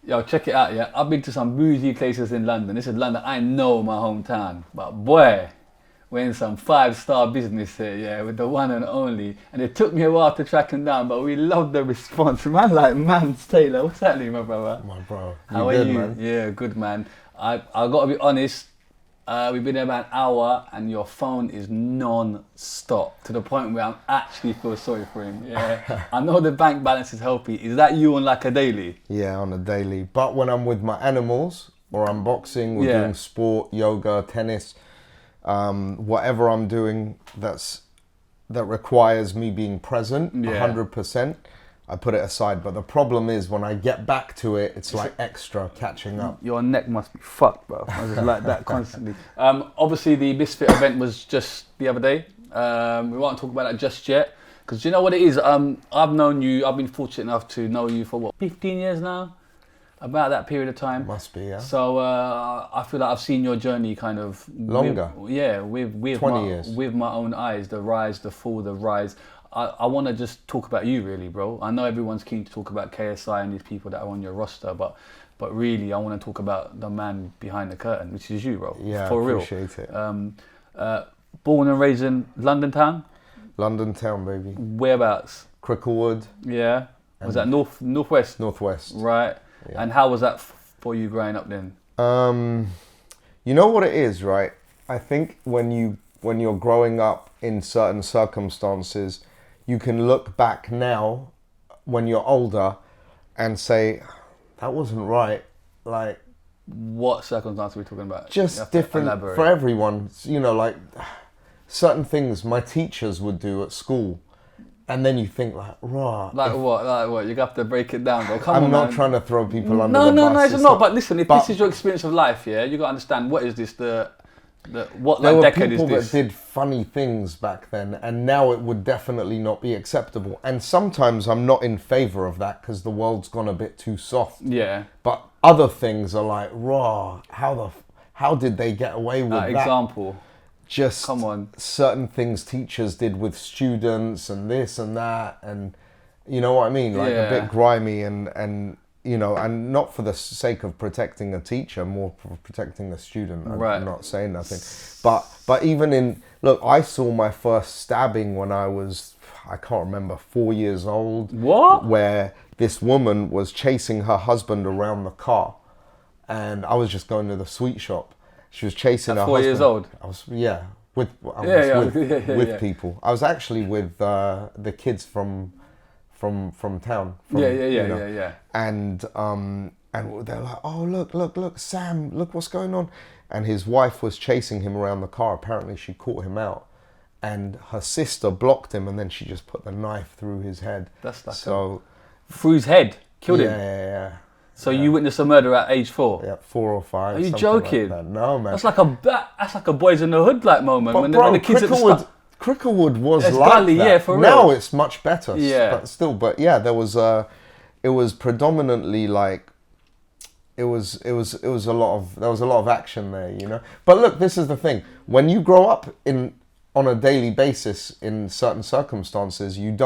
Yo, check it out, yeah. I've been to some bougie places in London. This is London. I know my hometown. But boy, we're in some 5-star business here, yeah, with the one and only. And it took me a while to track him down, but we love the response. Man like Mams Taylor. What's happening, my brother? My bro. How are good, you? Man? Yeah, good, man. I got to be honest. We've been there about an hour and your phone is non-stop to the point where I'm actually feel sorry for him. Yeah, I know the bank balance is healthy. Is that you on like a daily? Yeah, on a daily. But when I'm with my animals or I'm boxing or doing sport, yoga, tennis, whatever I'm doing that requires me being present 100%, I put it aside. But the problem is when I get back to it, it's like extra catching up. Your neck must be fucked, bro. I was like that constantly. Obviously, the Missfit event was just the other day. We won't talk about that just yet. Because you know what it is? I've known you, I've been fortunate enough to know you for 15 years now? About that period of time. Must be, yeah. So I feel like I've seen your journey kind of... Longer? With 20 years. With my own eyes, the rise, the fall, the rise. I want to just talk about you really, bro. I know everyone's keen to talk about KSI and these people that are on your roster, but really I want to talk about the man behind the curtain, which is you, bro. Yeah, for real. Appreciate it. Born and raised in London town? London town, baby. Whereabouts? Cricklewood. Yeah. Was that northwest? Northwest. Right. Yeah. And how was that for you growing up then? You know what it is, right? I think when you're growing up in certain circumstances, you can look back now when you're older and say, that wasn't right. Like, what circumstance are we talking about? Just different for everyone. You know, like certain things my teachers would do at school. And then you think like, raw. Like what? You have to break it down, bro. I'm not trying to throw people under the bus. No, it's not. But listen, if this is your experience of life, yeah, you got to understand what is this, what there were decade people is this? that did funny things back then, and now it would definitely not be acceptable. And sometimes I'm not in favour of that because the world's gone a bit too soft. Yeah. But other things are like, raw. How did they get away with that? Example. Just come on. Certain things teachers did with students and this and that, and you know what I mean, like a bit grimy and you know, and not for the sake of protecting a teacher, more for protecting the student. I'm not saying nothing, but even look, I saw my first stabbing when I was, I can't remember, 4 years old. What? Where this woman was chasing her husband around the car, and I was just going to the sweet shop. She was chasing her 4 years old. I was with people. I was actually with the kids from town. Yeah. And they're like, oh look, Sam, look what's going on. And his wife was chasing him around the car. Apparently she caught him out, and her sister blocked him, and then she just put the knife through his head. That's like through his head, killed him. Yeah. So you witnessed a murder at age 4? Yeah, 4 or 5. Are you joking? Like that. No, man. That's like a Boys in the Hood like moment. But when bro, the kids Cricklewood was like gully, that. Yeah, for real. Now it's much better. Yeah. But still, there was it was predominantly like there was a lot of action there, you know. But look, this is the thing. When you grow up on a daily basis in certain circumstances, you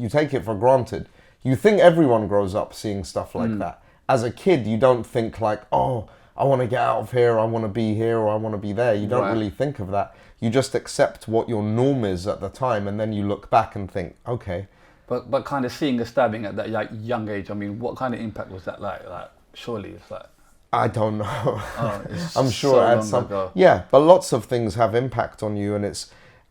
take it for granted. You think everyone grows up seeing stuff like that. As a kid, you don't think like, oh, I want to get out of here, I want to be here, or I want to be there. You don't really think of that. You just accept what your norm is at the time, and then you look back and think, okay. But kind of seeing a stabbing at that young age, I mean, what kind of impact was that like? Like, surely it's like... I don't know. Oh, I'm sure it had some... ago. Yeah, but lots of things have impact on you, and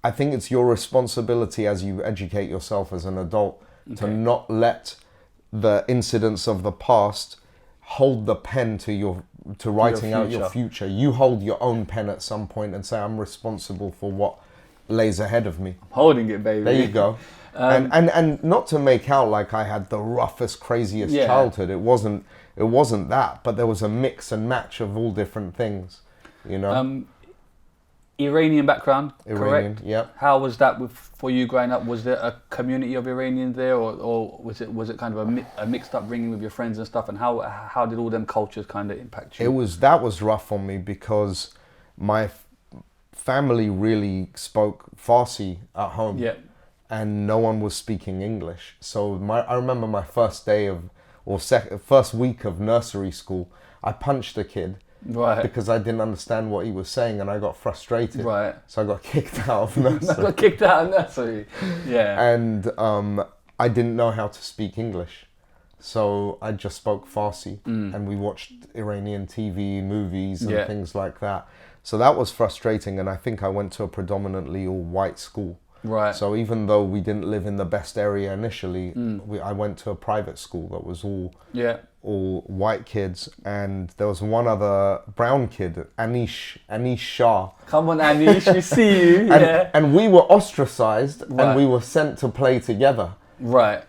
I think it's your responsibility as you educate yourself as an adult to not let the incidents of the past hold the pen to writing out your future. You hold your own pen at some point and say, I'm responsible for what lays ahead of me. I'm holding it, baby. There you go. And not to make out like I had the roughest, craziest childhood. It wasn't that, but there was a mix and match of all different things, you know. Iranian background, correct? Yeah. How was that for you growing up? Was there a community of Iranians there, or was it kind of a mixed upbringing with your friends and stuff? And how did all them cultures kind of impact you? That was rough on me because my family really spoke Farsi at home, and no one was speaking English. So I remember my first day of first week of nursery school, I punched a kid. Right. Because I didn't understand what he was saying and I got frustrated. Right. So I got kicked out of nursery. I got kicked out of nursery. Yeah. And I didn't know how to speak English. So I just spoke Farsi and we watched Iranian TV, movies and things like that. So that was frustrating, and I think I went to a predominantly all white school. Right. So even though we didn't live in the best area initially, I went to a private school that was all white kids, and there was one other brown kid, Anish Shah. Come on, Anish, we see you. And we were ostracized and we were sent to play together. Right.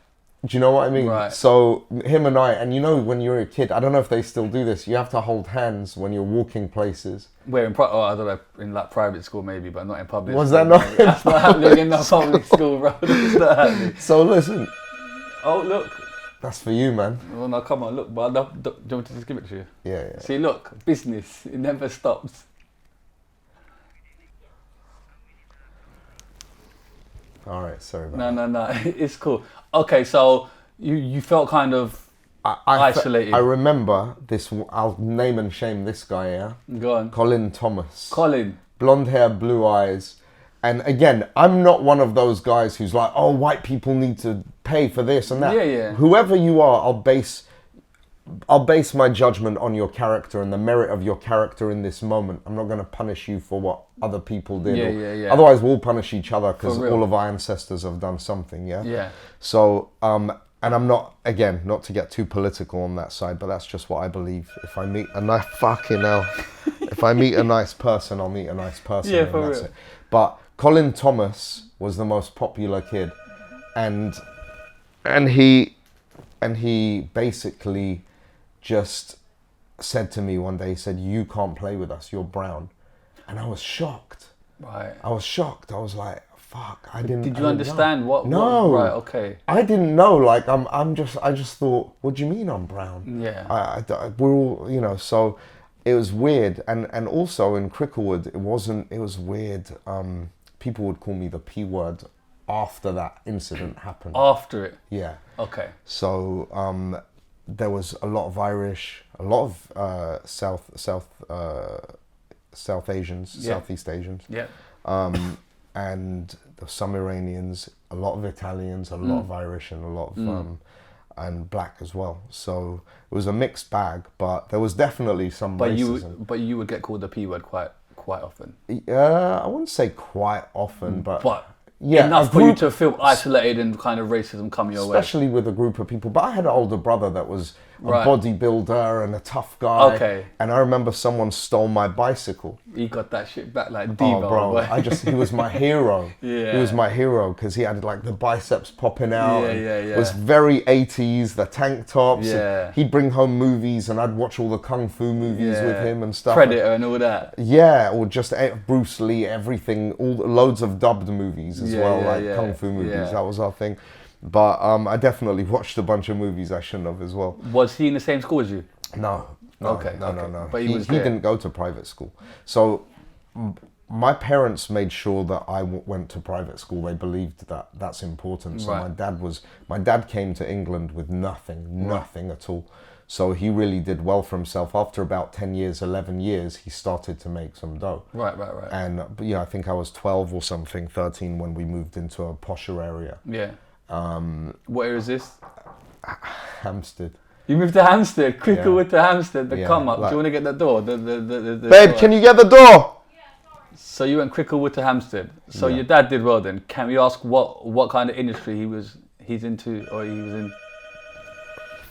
Do you know what I mean? Right. So him and I, and you know when you're a kid, I don't know if they still do this, you have to hold hands when you're walking places. Where I don't know, in like private school maybe, but not in public Was school. that not in That's not happening in the public school, bro. That's not happening. So listen. Oh, look. That's for you, man. Well, no, come on, look. But do you want me to just give it to you? Yeah. See, look, business, it never stops. All right, sorry about that. No, it's cool. Okay, so you felt kind of isolated. I remember this, I'll name and shame this guy, yeah? Go on. Colin Thomas. Colin. Blonde hair, blue eyes. And again, I'm not one of those guys who's like, oh, white people need to pay for this and that. Yeah. Whoever you are, I'll base my judgment on your character and the merit of your character in this moment. I'm not going to punish you for what other people did. Yeah. Otherwise, we'll punish each other because For real. all of our ancestors have done something, yeah? Yeah. So, and I'm not, again, not to get too political on that side, but that's just what I believe. If I meet a nice, fucking hell, if I meet a nice person, I'll meet a nice person. Yeah, and for that's real. it. But Colin Thomas was the most popular kid, and he basically just said to me one day, he said, "You can't play with us, you're brown." And I was shocked. Right. I was shocked. I was like, fuck, I didn't. Did you understand know. what? No. Right. Okay. I didn't know. Like I just thought, what do you mean I'm brown? Yeah. We're all, you know. So it was weird, and also in Cricklewood, it was weird. People would call me the P word after that incident happened. After it. Yeah. Okay. So there was a lot of Irish, a lot of South Asians, Southeast Asians. Yeah. And some Iranians, a lot of Italians, a lot of Irish, and a lot of and black as well. So it was a mixed bag, but there was definitely some racism. But you would get called the P word quite often. I wouldn't say quite often, but yeah, enough for you to feel isolated and kind of racism come your way. Especially with a group of people. But I had an older brother that was a bodybuilder and a tough guy. Okay. And I remember someone stole my bicycle. He got that shit back like Devo. Oh, bro. He was my hero. Yeah. He was my hero because he had like the biceps popping out. Yeah. It was very 80s, the tank tops. Yeah. He'd bring home movies and I'd watch all the Kung Fu movies with him and stuff. Predator and all that. Yeah, or just Bruce Lee, everything, loads of dubbed movies as well, Kung Fu movies. Yeah. That was our thing. But I definitely watched a bunch of movies I shouldn't have as well. Was he in the same school as you? No. Okay. No. But he didn't go to private school. So my parents made sure that I went to private school. They believed that that's important. So my dad came to England with nothing at all. So he really did well for himself. After about 10 years, 11 years, he started to make some dough. Right. And I think I was 12 or something, 13 when we moved into a posher area. Yeah. What area is this? Hampstead. You moved to Hampstead, Cricklewood to Hampstead, come up. Like, do you want to get that door? The babe, door. can you get the door? So you went Cricklewood to Hampstead. So your dad did well then. Can we ask what kind of industry he's into or he was in?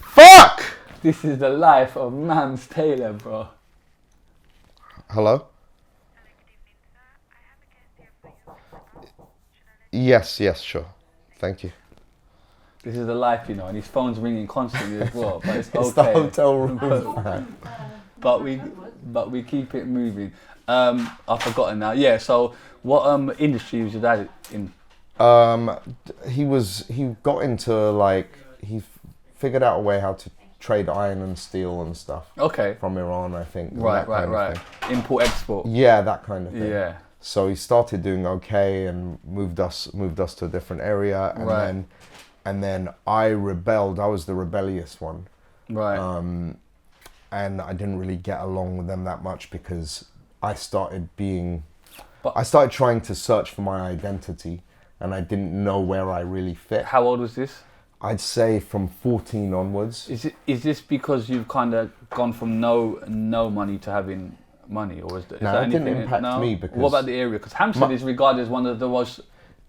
Fuck! This is the life of Mams Taylor, bro. Hello? Yes, sure. Thank you. This is the life, and his phone's ringing constantly as well. But it's okay. It's the hotel room. but we keep it moving. I've forgotten now. Yeah. So what industry was your dad in? He got into he figured out a way how to trade iron and steel and stuff. Okay. From Iran, I think. Right. Import export. Yeah, that kind of thing. Yeah. So he started doing okay and moved us to a different area, and then I rebelled. I was the rebellious one. Right. And I didn't really get along with them that much because I started But- I started trying to search for my identity, and I didn't know where I really fit. How old was this? I'd say from 14 onwards. Is this because you've kind of gone from no money to having money, or is No, that it didn't anything? impact me because... What about the area? Because Hampstead is regarded as one of the most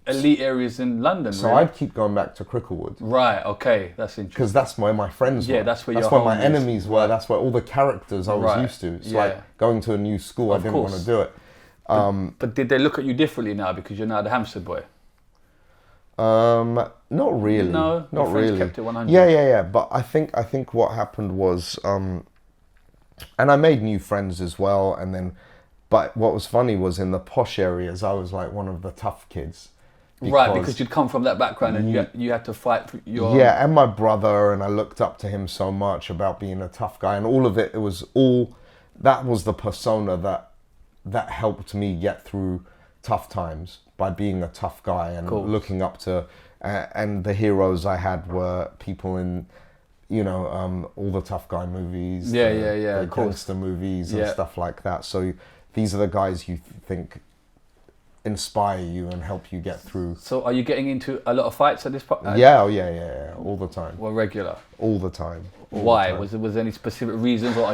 elite areas in London. So really. I'd keep going back to Cricklewood. Right. Okay, that's interesting. Because that's where my friends were. Yeah, that's where That's your where my home is. enemies were. That's where all the characters I was Right. used to. It's Yeah. like going to a new school, I Of didn't course. want to do it. But did they look at you differently now because you're now the Hampstead boy? Not really. No, not your friends really. kept it 100. Yeah. But I think what happened was, and I made new friends as well. And then, but what was funny was in the posh areas, I was like one of the tough kids. Right, because you'd come from that background and you had to fight for your... Yeah, and my brother, and I looked up to him so much about being a tough guy, and all of it, that was the persona that helped me get through tough times, by being a tough guy and looking up to, and the heroes I had were people in, all the tough guy movies, the gangster movies and stuff like that. So these are the guys you think inspire you and help you get through. So are you getting into a lot of fights at this point? Yeah, all the time. Well, regular. All the time. Why? Was there any specific reasons, or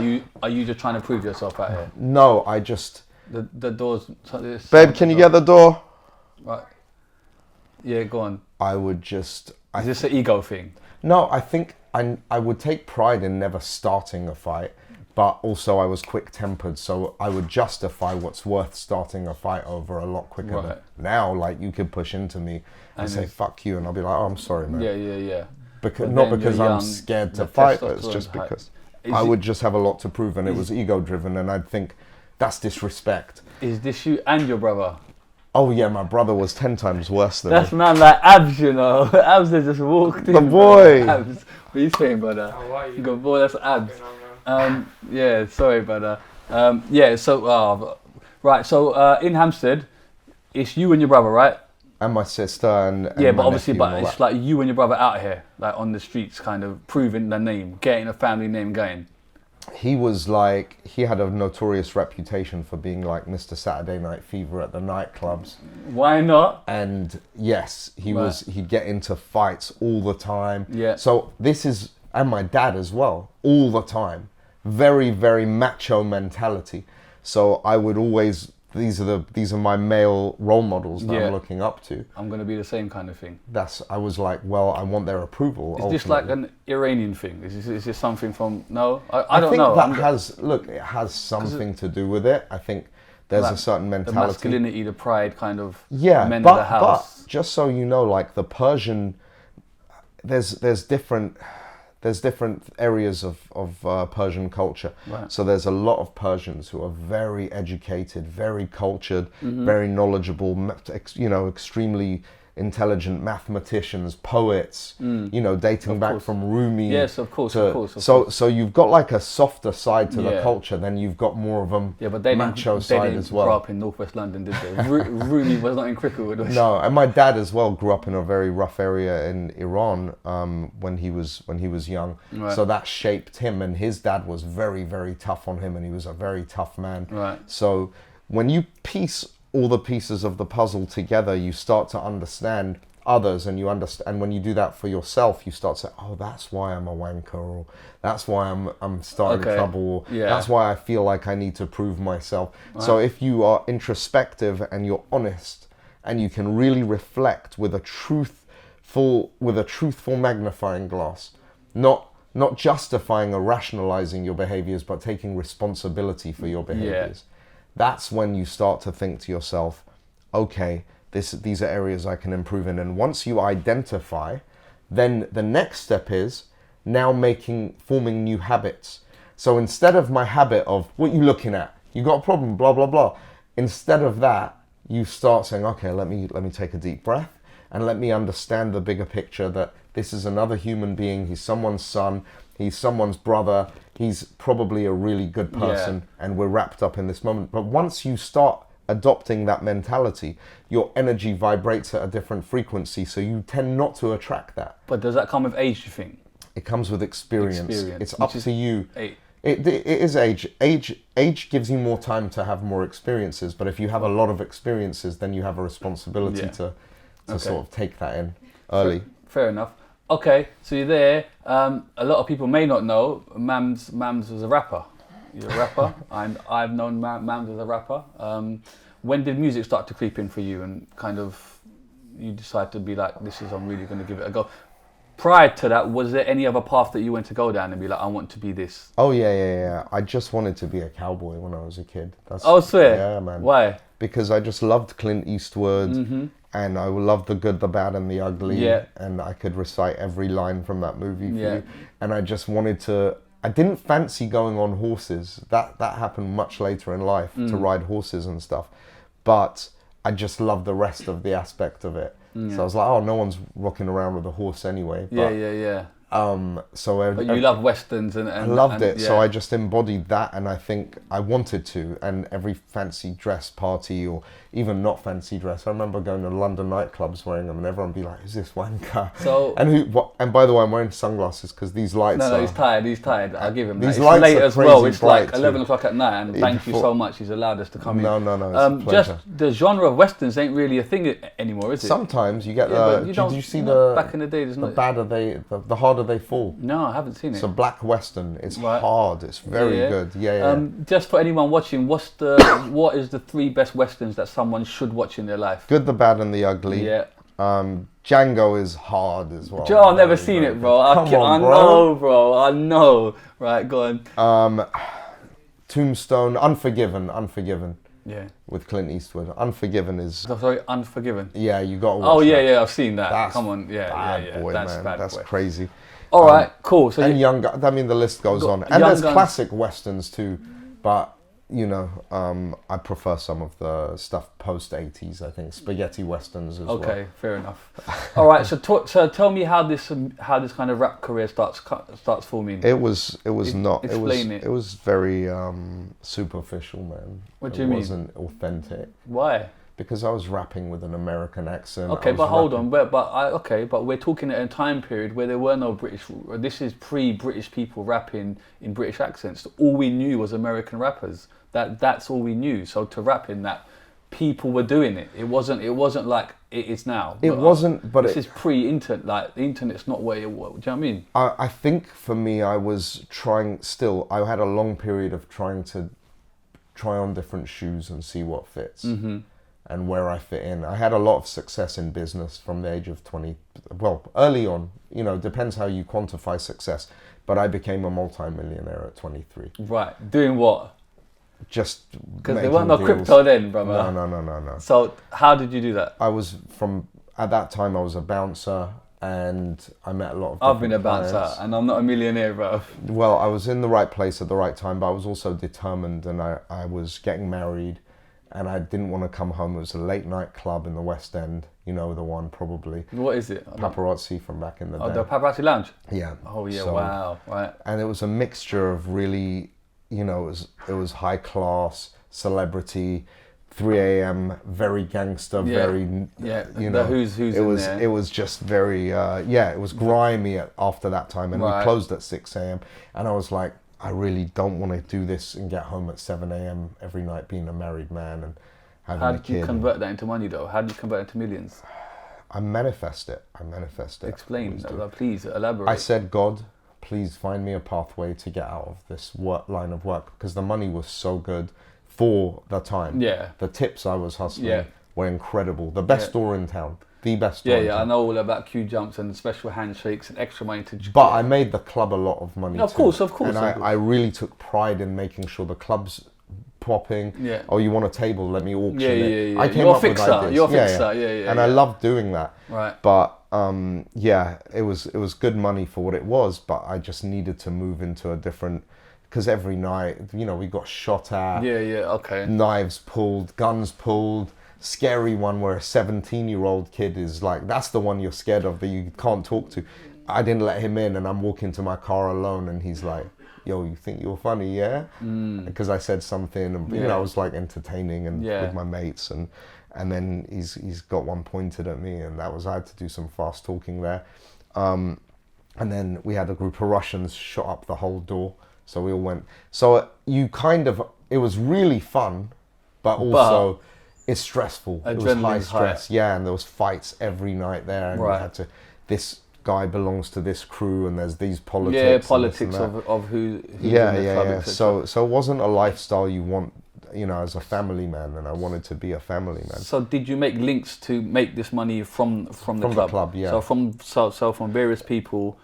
are you just trying to prove yourself out here? No, I just... The doors... Babe, can you get the door? Right. Yeah, go on. I would just... Is this an ego thing? No, I think I would take pride in never starting a fight, but also I was quick-tempered, so I would justify what's worth starting a fight over a lot quicker. Right. Than now, like, you could push into me and say, fuck you, and I'll be like, oh, I'm sorry, man. Yeah. Not because you're I'm young, scared to the fight, but it's testosterone's just high. because I would just have a lot to prove, and it was ego-driven, and I'd think, that's disrespect. Is this you and your brother? Oh yeah, my brother was 10 times worse than That's me. man like Abs, you know. Abs they just walked in. The boy. Abs. What are you saying, brother? How are you? Good boy, that's Abs. Yeah, sorry, brother. Yeah, so right, so in Hampstead, it's you and your brother, right? And my sister and Yeah, my but obviously, nephew and all it's that. like you and your brother out here, like on the streets, kind of proving the name, getting a family name going. He was like, he had a notorious reputation for being like Mr. Saturday Night Fever at the nightclubs. Why not? And yes, Right. he'd get into fights all the time. Yeah. So and my dad as well, all the time. Very, very macho mentality. So I would always, these are my male role models that I'm looking up to. I'm gonna be the same kind of thing. I was like, well, I want their approval. Is this like an Iranian thing? Is this something from? No, I don't think know. it has something to do with it. I think there's a certain the mentality. masculinity, the pride, kind of. Yeah, men of but the house. just so you know, like the Persian, there's different areas of Persian culture. Right. So there's a lot of Persians who are very educated, very cultured, Mm-hmm. very knowledgeable, extremely intelligent mathematicians, poets, dating back from Rumi. Yes, of course. So you've got like a softer side to the Yeah. culture, then you've got more of a Yeah, but they macho didn't, side they as didn't well. grow up in northwest London, did they? Rumi was not in Cricklewood, was No, and my dad as well grew up in a very rough area in Iran when he was young. Right. So that shaped him, and his dad was very, very tough on him, and he was a very tough man. Right. So when you piece all the pieces of the puzzle together, you start to understand others, and and when you do that for yourself, you start to say, oh, that's why I'm a wanker, or that's why I'm starting trouble, or Yeah. that's why I feel like I need to prove myself. So if you are introspective and you're honest, and you can really reflect with a truthful magnifying glass, not justifying or rationalizing your behaviors, but taking responsibility for your behaviors. That's when you start to think to yourself, okay, these are areas I can improve in. And once you identify, then the next step is now forming new habits. So instead of my habit of, what you looking at? You got a problem, blah, blah, blah. Instead of that, you start saying, okay, let me take a deep breath and let me understand the bigger picture, that this is another human being. He's someone's son. He's someone's brother. He's probably a really good person, and we're wrapped up in this moment. But once you start adopting that mentality, your energy vibrates at a different frequency, so you tend not to attract that. But does that come with age, you think? It comes with experience. It's up to you. Eight. It is age. Age gives you more time to have more experiences, but if you have a lot of experiences, then you have a responsibility to sort of take that in early. Fair enough. Okay, so you're there. A lot of people may not know, Mams was a rapper. You're a rapper. I've known Mams as a rapper. When did music start to creep in for you and kind of you decide to be like, I'm really going to give it a go? Prior to that, was there any other path that you went to go down and be like, I want to be this? Oh, yeah. I just wanted to be a cowboy when I was a kid. Oh, swear? Yeah, man. Why? Because I just loved Clint Eastwood, and I loved The Good, the Bad, and the Ugly, and I could recite every line from that movie for you. And I just wanted to... I didn't fancy going on horses. That happened much later in life, to ride horses and stuff. But I just loved the rest of the aspect of it. So I was like, no one's rocking around with a horse anyway. But, but you love westerns and I loved it. So I just embodied that, and I think I wanted to. And every fancy dress party, or even not fancy dress, I remember going to London nightclubs wearing them, and everyone would be like, "Who's this wanker?" So and by the way, I'm wearing sunglasses because these lights. No, he's tired. I'll give him these that. Lights late are as well. It's like too. 11 o'clock at night, and thank you so much. He's allowed us to come in. No, it's a pleasure. Just the genre of westerns ain't really a thing anymore, is it? Sometimes you get did you see back in the day? The badder the harder they fall. No, I haven't seen it. So black western, it's hard. It's very good. Just for anyone watching, what is the 3 best westerns that someone should watch in their life? Good, the Bad, and the Ugly. Yeah. Django is hard as well. Joe, I've never seen it, bro. I know, bro. I know. Right, go on. Tombstone, Unforgiven. Yeah. With Clint Eastwood. Unforgiven is... Sorry, Unforgiven? Yeah, you got to watch that. Yeah, I've seen that. Come on, bad boy, that's crazy. All right, cool. So and younger, I mean, the list goes on. And there's classic westerns too, but I prefer some of the stuff post 80s. I think spaghetti westerns as well. Okay, fair enough. All right, so tell me how this kind of rap career starts forming. It was not. Explain it. It was very superficial, man. What do you mean? It wasn't authentic. Why? Because I was rapping with an American accent. Okay, but hold on. But we're talking at a time period where there were no British. This is pre-British people rapping in British accents. All we knew was American rappers. That's all we knew. So to rap in that, people were doing it. It wasn't like it is now. It wasn't. But this is pre-internet. Like the internet's not where it was. Do you know what I mean? I think for me, I was trying. Still, I had a long period of trying to try on different shoes and see what fits. And where I fit in. I had a lot of success in business from the age of 20, well, early on, depends how you quantify success, but I became a multi-millionaire at 23. Right, doing what? Just because there weren't no crypto then, brother. No. So how did you do that? At that time I was a bouncer, and I met a lot of I've been a clients. bouncer, and I'm not a millionaire, bro. Well, I was in the right place at the right time, but I was also determined, and I was getting married. And I didn't want to come home. It was a late night club in the West End. You know the one, probably. What is it? Paparazzi from back in the day. Oh, the Paparazzi Lounge? Yeah. Oh, yeah, wow. Right. And it was a mixture of really, it was high class, celebrity, 3 a.m., very gangster, very, the who's it in was, there. It was just very, it was grimy after that time. And we closed at 6 a.m. And I was like, I really don't want to do this and get home at 7 a.m. every night being a married man and having a kid. How did you convert that into money, though? How did you convert it into millions? I manifest it. Explain, please elaborate. I said, God, please find me a pathway to get out of this line of work, because the money was so good for the time. Yeah. The tips I was hustling were incredible. The best store in town. The best store in town. I know all about queue jumps and special handshakes and extra money to... But I made the club a lot of money Of course. And I really took pride in making sure the club's popping. Yeah. Oh, you want a table? Let me auction it. Yeah. I came up with ideas. You're a fixer. And I loved doing that. Right. But it was good money for what it was. But I just needed to move into a different. Because every night, we got shot at. Okay. Knives pulled, guns pulled. Scary one where a 17-year-old kid is like, that's the one you're scared of that you can't talk to. I didn't let him in, and I'm walking to my car alone, and he's like, yo, you think you're funny, yeah? Because I said something, and I was like entertaining and with my mates, and then he's got one pointed at me, and I had to do some fast talking there. And then we had a group of Russians shot up the whole door. So we all went. So it was really fun, but also it's stressful. It was high stress. Yeah, and there was fights every night there. And you had to, this guy belongs to this crew and there's these politics. Yeah, politics of who's in the club, etc. So it wasn't a lifestyle you want, you know, as a family man, and I wanted to be a family man. So did you make links to make this money from the club? Yeah. So from various people,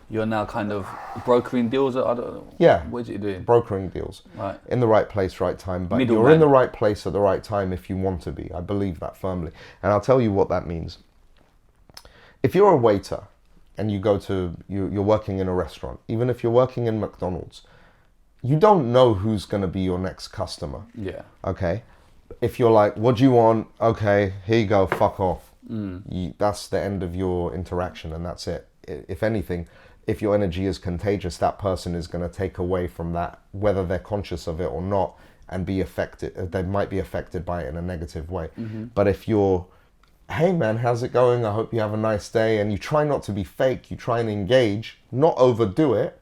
you're now kind of brokering deals. I don't know. Yeah. What are you doing? Brokering deals. Right. In the right place, right time. But Middleman. You're in the right place at the right time if you want to be. I believe that firmly, and I'll tell you what that means. If you're a waiter and you go to you're working in a restaurant, even if you're working in McDonald's, you don't know who's going to be your next customer. Yeah. Okay. If you're like, what do you want? Okay, here you go, fuck off. That's the end of your interaction, and that's it. If anything, if your energy is contagious, that person is going to take away from that, whether they're conscious of it or not, and be affected. They might be affected by it in a negative way. But if you're, hey man, how's it going? I hope you have a nice day. And you try not to be fake. You try and engage, not overdo it,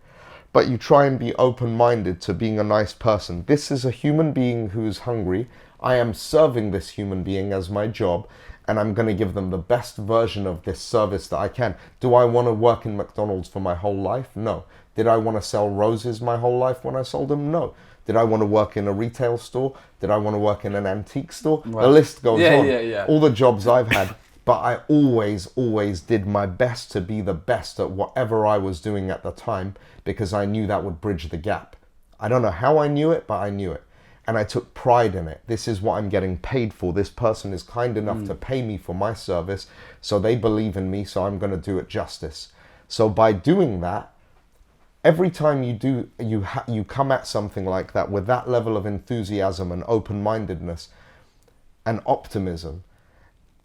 but you try and be open-minded to being a nice person. This is a human being who's hungry. I am serving this human being as my job, and I'm going to give them the best version of this service that I can. Do I want to work in McDonald's for my whole life? No. Did I want to sell roses my whole life when I sold them? No. Did I want to work in a retail store? Did I want to work in an antique store? Right. The list goes on. Yeah. All the jobs I've had. But I always did my best to be the best at whatever I was doing at the time, because I knew that would bridge the gap. I don't know how I knew it, but I knew it. And I took pride in it. This is what I'm getting paid for. This person is kind enough to pay me for my service, so they believe in me, so I'm going to do it justice. So by doing that, every time you come at something like that with that level of enthusiasm and open-mindedness and optimism,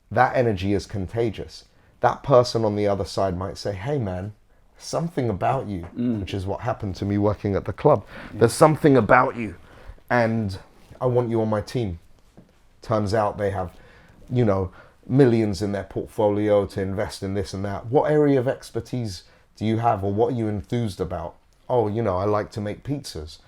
that energy is contagious. That person on the other side might say, hey man, something about you, which is what happened to me working at the club. There's something about you, and I want you on my team. Turns out they have, you know, millions in their portfolio to invest in this and that. What area of expertise do you have, or what are you enthused about? Oh, you know, I like to make pizzas.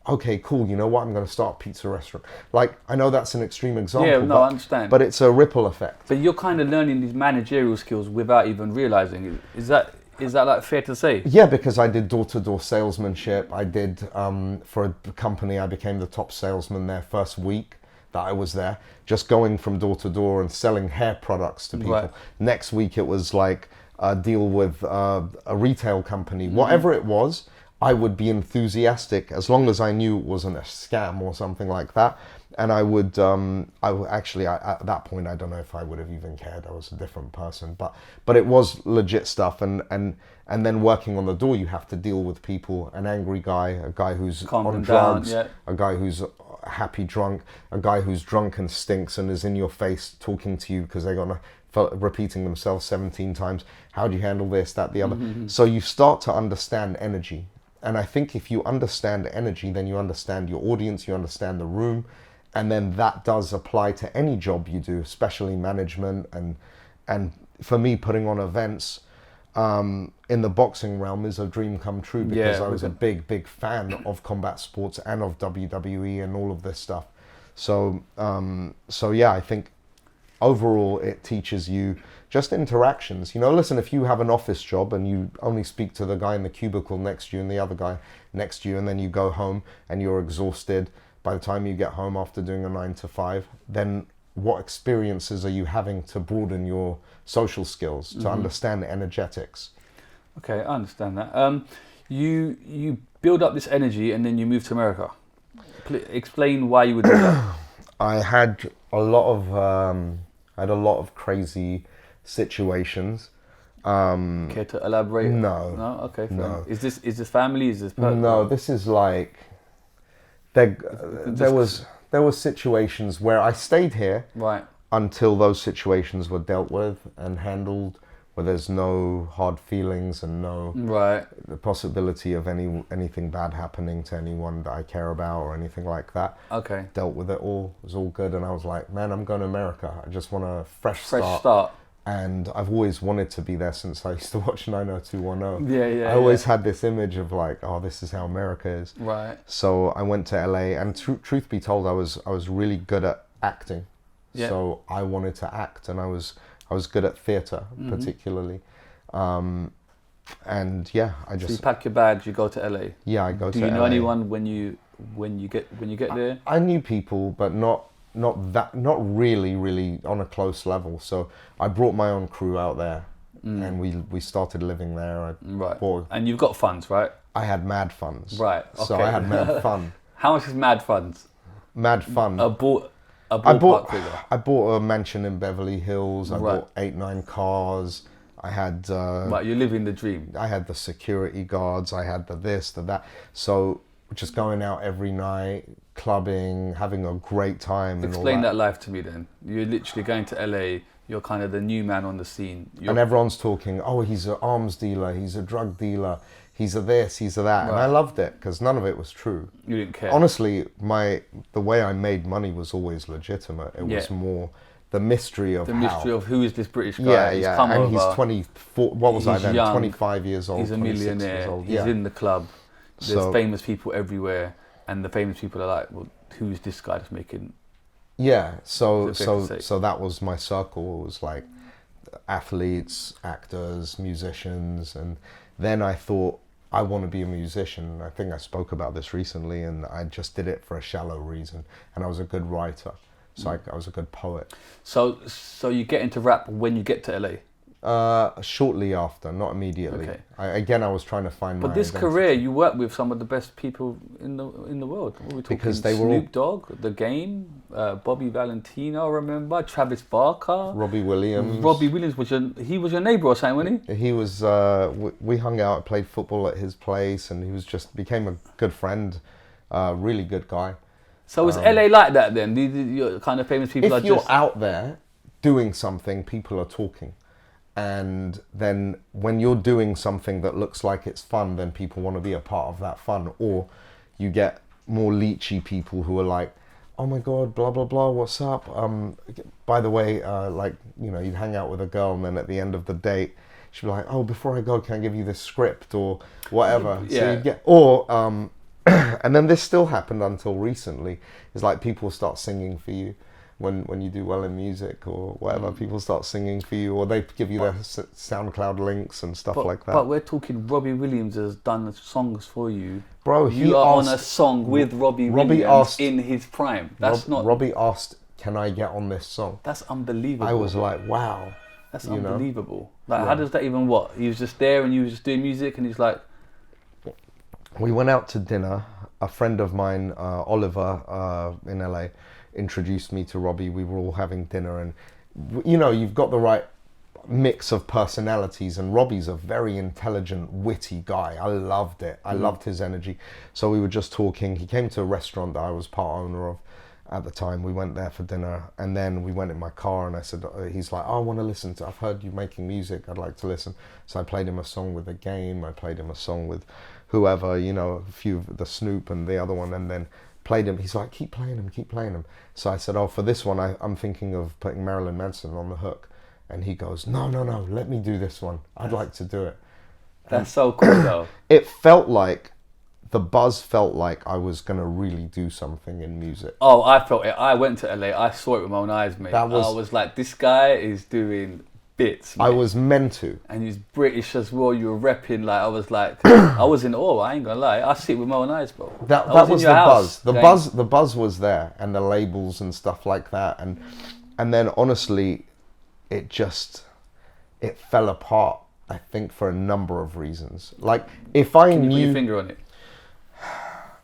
Okay, cool. You know what? I'm going to start a pizza restaurant. Like, I know that's an extreme example. Yeah, no, I understand. But it's a ripple effect. But you're kind of learning these managerial skills without even realizing it. Is that like fair to say? Yeah, because I did door-to-door salesmanship. I did, for a company, I became the top salesman there first week that I was there. Just going from door to door and selling hair products to people. Right. Next week, it was like a deal with a retail company. Whatever it was, I would be enthusiastic as long as I knew it wasn't a scam or something like that. And I would actually, at that point, I don't know if I would have even cared. I was a different person, but it was legit stuff. And then working on the door, you have to deal with people, an angry guy, a guy who's on drugs, a guy who's happy drunk, a guy who's drunk and stinks and is in your face talking to you because they're gonna repeating themselves 17 times. How do you handle this, that, the other? So you start to understand energy. And I think if you understand energy, then you understand your audience, you understand the room, and then that does apply to any job you do, especially management. And for me, putting on events in the boxing realm is a dream come true, because I was a big fan of combat sports and of WWE and all of this stuff. So yeah, I think overall it teaches you just interactions. You know, listen, if you have an office job and you only speak to the guy in the cubicle next to you and the other guy next to you, and then you go home and you're exhausted by the time you get home after doing a 9 to 5, then what experiences are you having to broaden your social skills, to understand energetics? Okay, I understand that. You build up this energy and then you move to America. Explain why you would do that. I had a lot of crazy situations. Care to elaborate? No. No? Okay. No. Is this family? Is this personal? No, this is like there was situations where I stayed here until those situations were dealt with and handled, where there's no hard feelings and no the possibility of anything bad happening to anyone that I care about or anything like that. Dealt with it all. It was all good, and I was like, man, I'm going to America. I just want a fresh start. And I've always wanted to be there since I used to watch 90210. Yeah. I always had this image of like, oh, this is how America is. Right. So I went to LA, and truth be told, I was really good at acting. Yeah. So I wanted to act, and I was good at theatre, particularly. And yeah, I just. So you pack your bags, you go to LA. Yeah, I go to LA. Do you know LA. anyone when you get there? I knew people, but not really on a close level. So I brought my own crew out there, and we started living there. And you've got funds, right? I had mad funds. Right. Okay. So I had mad fun. How much is mad funds? Mad fun. I bought a mansion in Beverly Hills. I bought 8-9 cars. I had. Right, you're living the dream. I had the security guards. I had the this, the that. So just going out every night, clubbing, having a great time. Explain that life to me then. You're literally going to LA. You're kind of the new man on the scene. And everyone's talking, oh, he's an arms dealer, he's a drug dealer, he's a this, he's a that. Right. And I loved it because none of it was true. You didn't care. Honestly, the way I made money was always legitimate. It was more the mystery of who is this British guy. He's come over. He's 24, what was I then? Young, 25 years old. He's a millionaire. He's in the club. There's famous people everywhere. And the famous people are like, well, who's this guy that's making... Yeah, so that was my circle. It was like athletes, actors, musicians, and then I thought I want to be a musician. I think I spoke about this recently, and I just did it for a shallow reason. And I was a good writer, so I was a good poet. So you get into rap when you get to LA? Shortly after, not immediately. Okay. I was trying to find my this identity. career, you worked with some of the best people in the world. What were we talking? Because they were Snoop Dogg, The Game, Bobby Valentino, I remember, Travis Barker, Robbie Williams. Robbie Williams was your neighbour or something, wasn't he? He was. We hung out, played football at his place, and he was became a good friend, really good guy. So was LA like that then? These kind of famous people. If you're out there doing something, people are talking. And then when you're doing something that looks like it's fun, then people want to be a part of that fun. Or you get more leechy people who are like, oh my God, blah, blah, blah, what's up? By the way, you'd hang out with a girl, and then at the end of the date, she'd be like, oh, before I go, can I give you this script or whatever? Yeah. And then this still happened until recently. It's like people start singing for you. When you do well in music or whatever, people start singing for you, or they give you their SoundCloud links and stuff like that. But we're talking Robbie Williams has done songs for you. Bro, you are on a song with Robbie Williams in his prime. Robbie asked, can I get on this song? That's unbelievable. I was like, wow. That's unbelievable. How does that even work? He was just there and you were just doing music and he's like... We went out to dinner. A friend of mine, Oliver, in LA, introduced me to Robbie. We were all having dinner, and you've got the right mix of personalities, and Robbie's a very intelligent, witty guy. I loved it. I loved his energy. So we were just talking. He came to a restaurant that I was part owner of at the time. We went there for dinner, and then we went in my car, and I said, he's like, oh, I want to listen to, I've heard you making music, I'd like to listen. So I played him a song with The Game, I played him a song with whoever, a few of the Snoop and the other one, and then played him. He's like, keep playing him. So I said, oh, for this one, I'm thinking of putting Marilyn Manson on the hook. And he goes, no, let me do this one. I'd like to do it. That's so cool, though. The buzz felt like I was going to really do something in music. Oh, I felt it. I went to LA. I saw it with my own eyes, mate. I was like, this guy is doing bits, mate. I was meant to. And he's British as well. You were repping like, I was like, I was in awe. I ain't going to lie. I see it with my own eyes, bro. That was the buzz. The buzz was there, and the labels and stuff like that. And then honestly, it fell apart, I think, for a number of reasons. Like, if I Can you knew... put your finger on it?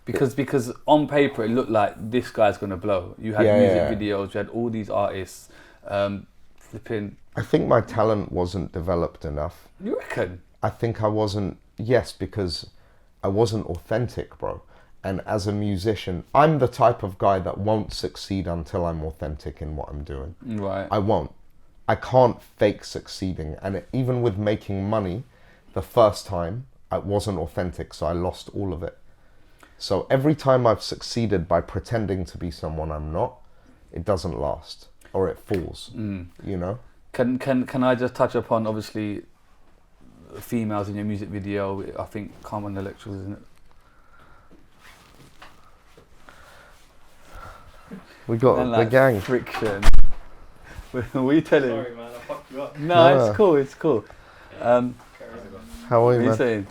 Because on paper it looked like this guy's gonna blow. You had music videos, you had all these artists flipping. I think my talent wasn't developed enough. You reckon? I think I wasn't. Yes, because I wasn't authentic, bro. And as a musician, I'm the type of guy that won't succeed until I'm authentic in what I'm doing. Right. I won't. I can't fake succeeding. And even with making money, the first time I wasn't authentic, so I lost all of it. So every time I've succeeded by pretending to be someone I'm not, it doesn't last, or it falls, Can I just touch upon obviously females in your music video? I think Carmen and Electra, isn't it? We got And the gang. Fricktion. What are you telling? Sorry, man, I fucked you up. No, it's cool. It's cool. How are What you, are you man? saying?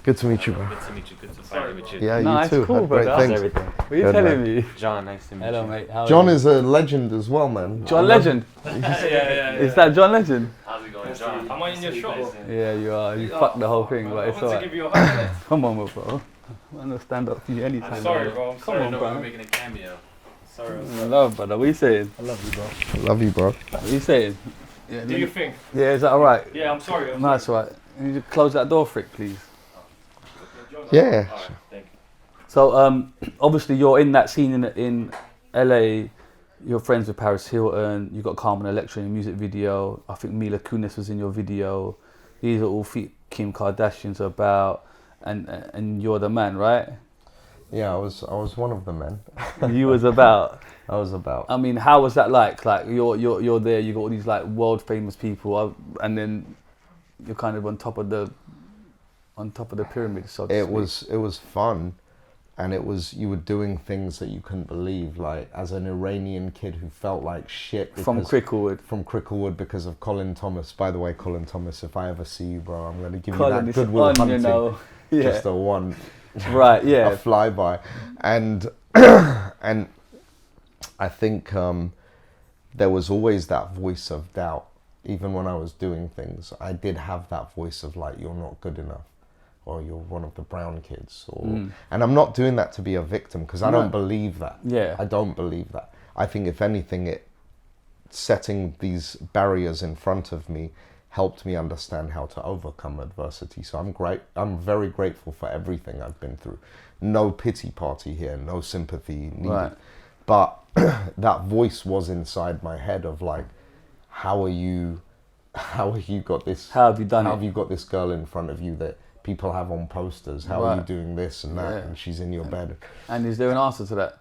Good to meet you, bro. Good to meet you. Good to finally meet you. Yeah, No, you it's too. cool, Had great brother. things. Everything. What are you Good, telling man. me? John, nice to meet Hello, you. mate. How are John you? is a legend as well, man. John Legend. yeah. Is that John Legend? How's it going, John? Am I in your shot? Yeah, you are. You fucked the whole thing, but I it's want to alright. give you a hug. Come on, bro. I want to stand up for you anytime. I'm sorry, bro. I'm Come sorry. on, No, bro. we're making a cameo. Sorry. I love, brother. What are you saying? I love you, bro. I love you, bro. What are you saying? Yeah, Do your thing. yeah, is that alright? Yeah, I'm sorry. I'm No, it's alright. Can you close that door, Frick, please? Yeah. Alright, thank you. So, obviously, you're in that scene in LA. You're friends with Paris Hilton. You got Carmen Electra in your music video. I think Mila Kunis was in your video. These are all Kim Kardashian's about, and you're the man, right? Yeah, I was one of the men. You was about. I was about. I mean, how was that like? Like you're there. You got all these like world famous people, and then you're kind of on top of the pyramid. So to speak. It was fun, and you were doing things that you couldn't believe. Like as an Iranian kid who felt like shit From Cricklewood. From Cricklewood because of Colin Thomas. By the way, Colin Thomas, if I ever see you, bro, I'm gonna give Colin, you that it's goodwill on, hunting. you know. Yeah. Just a one. Right. Yeah. A flyby, and and I think there was always that voice of doubt. Even when I was doing things, I did have that voice of like, you're not good enough, or you're one of the brown kids, and I'm not doing that to be a victim because I don't believe that. Yeah. I don't believe that. I think if anything, it setting these barriers in front of me helped me understand how to overcome adversity. So I'm very grateful for everything I've been through. No pity party here, no sympathy needed. Right. But that voice was inside my head of like, how have you got this? How have you done How it? have you got this girl in front of you that people have on posters? How are you doing this and that? Yeah. And she's in your bed. And is there an answer to that,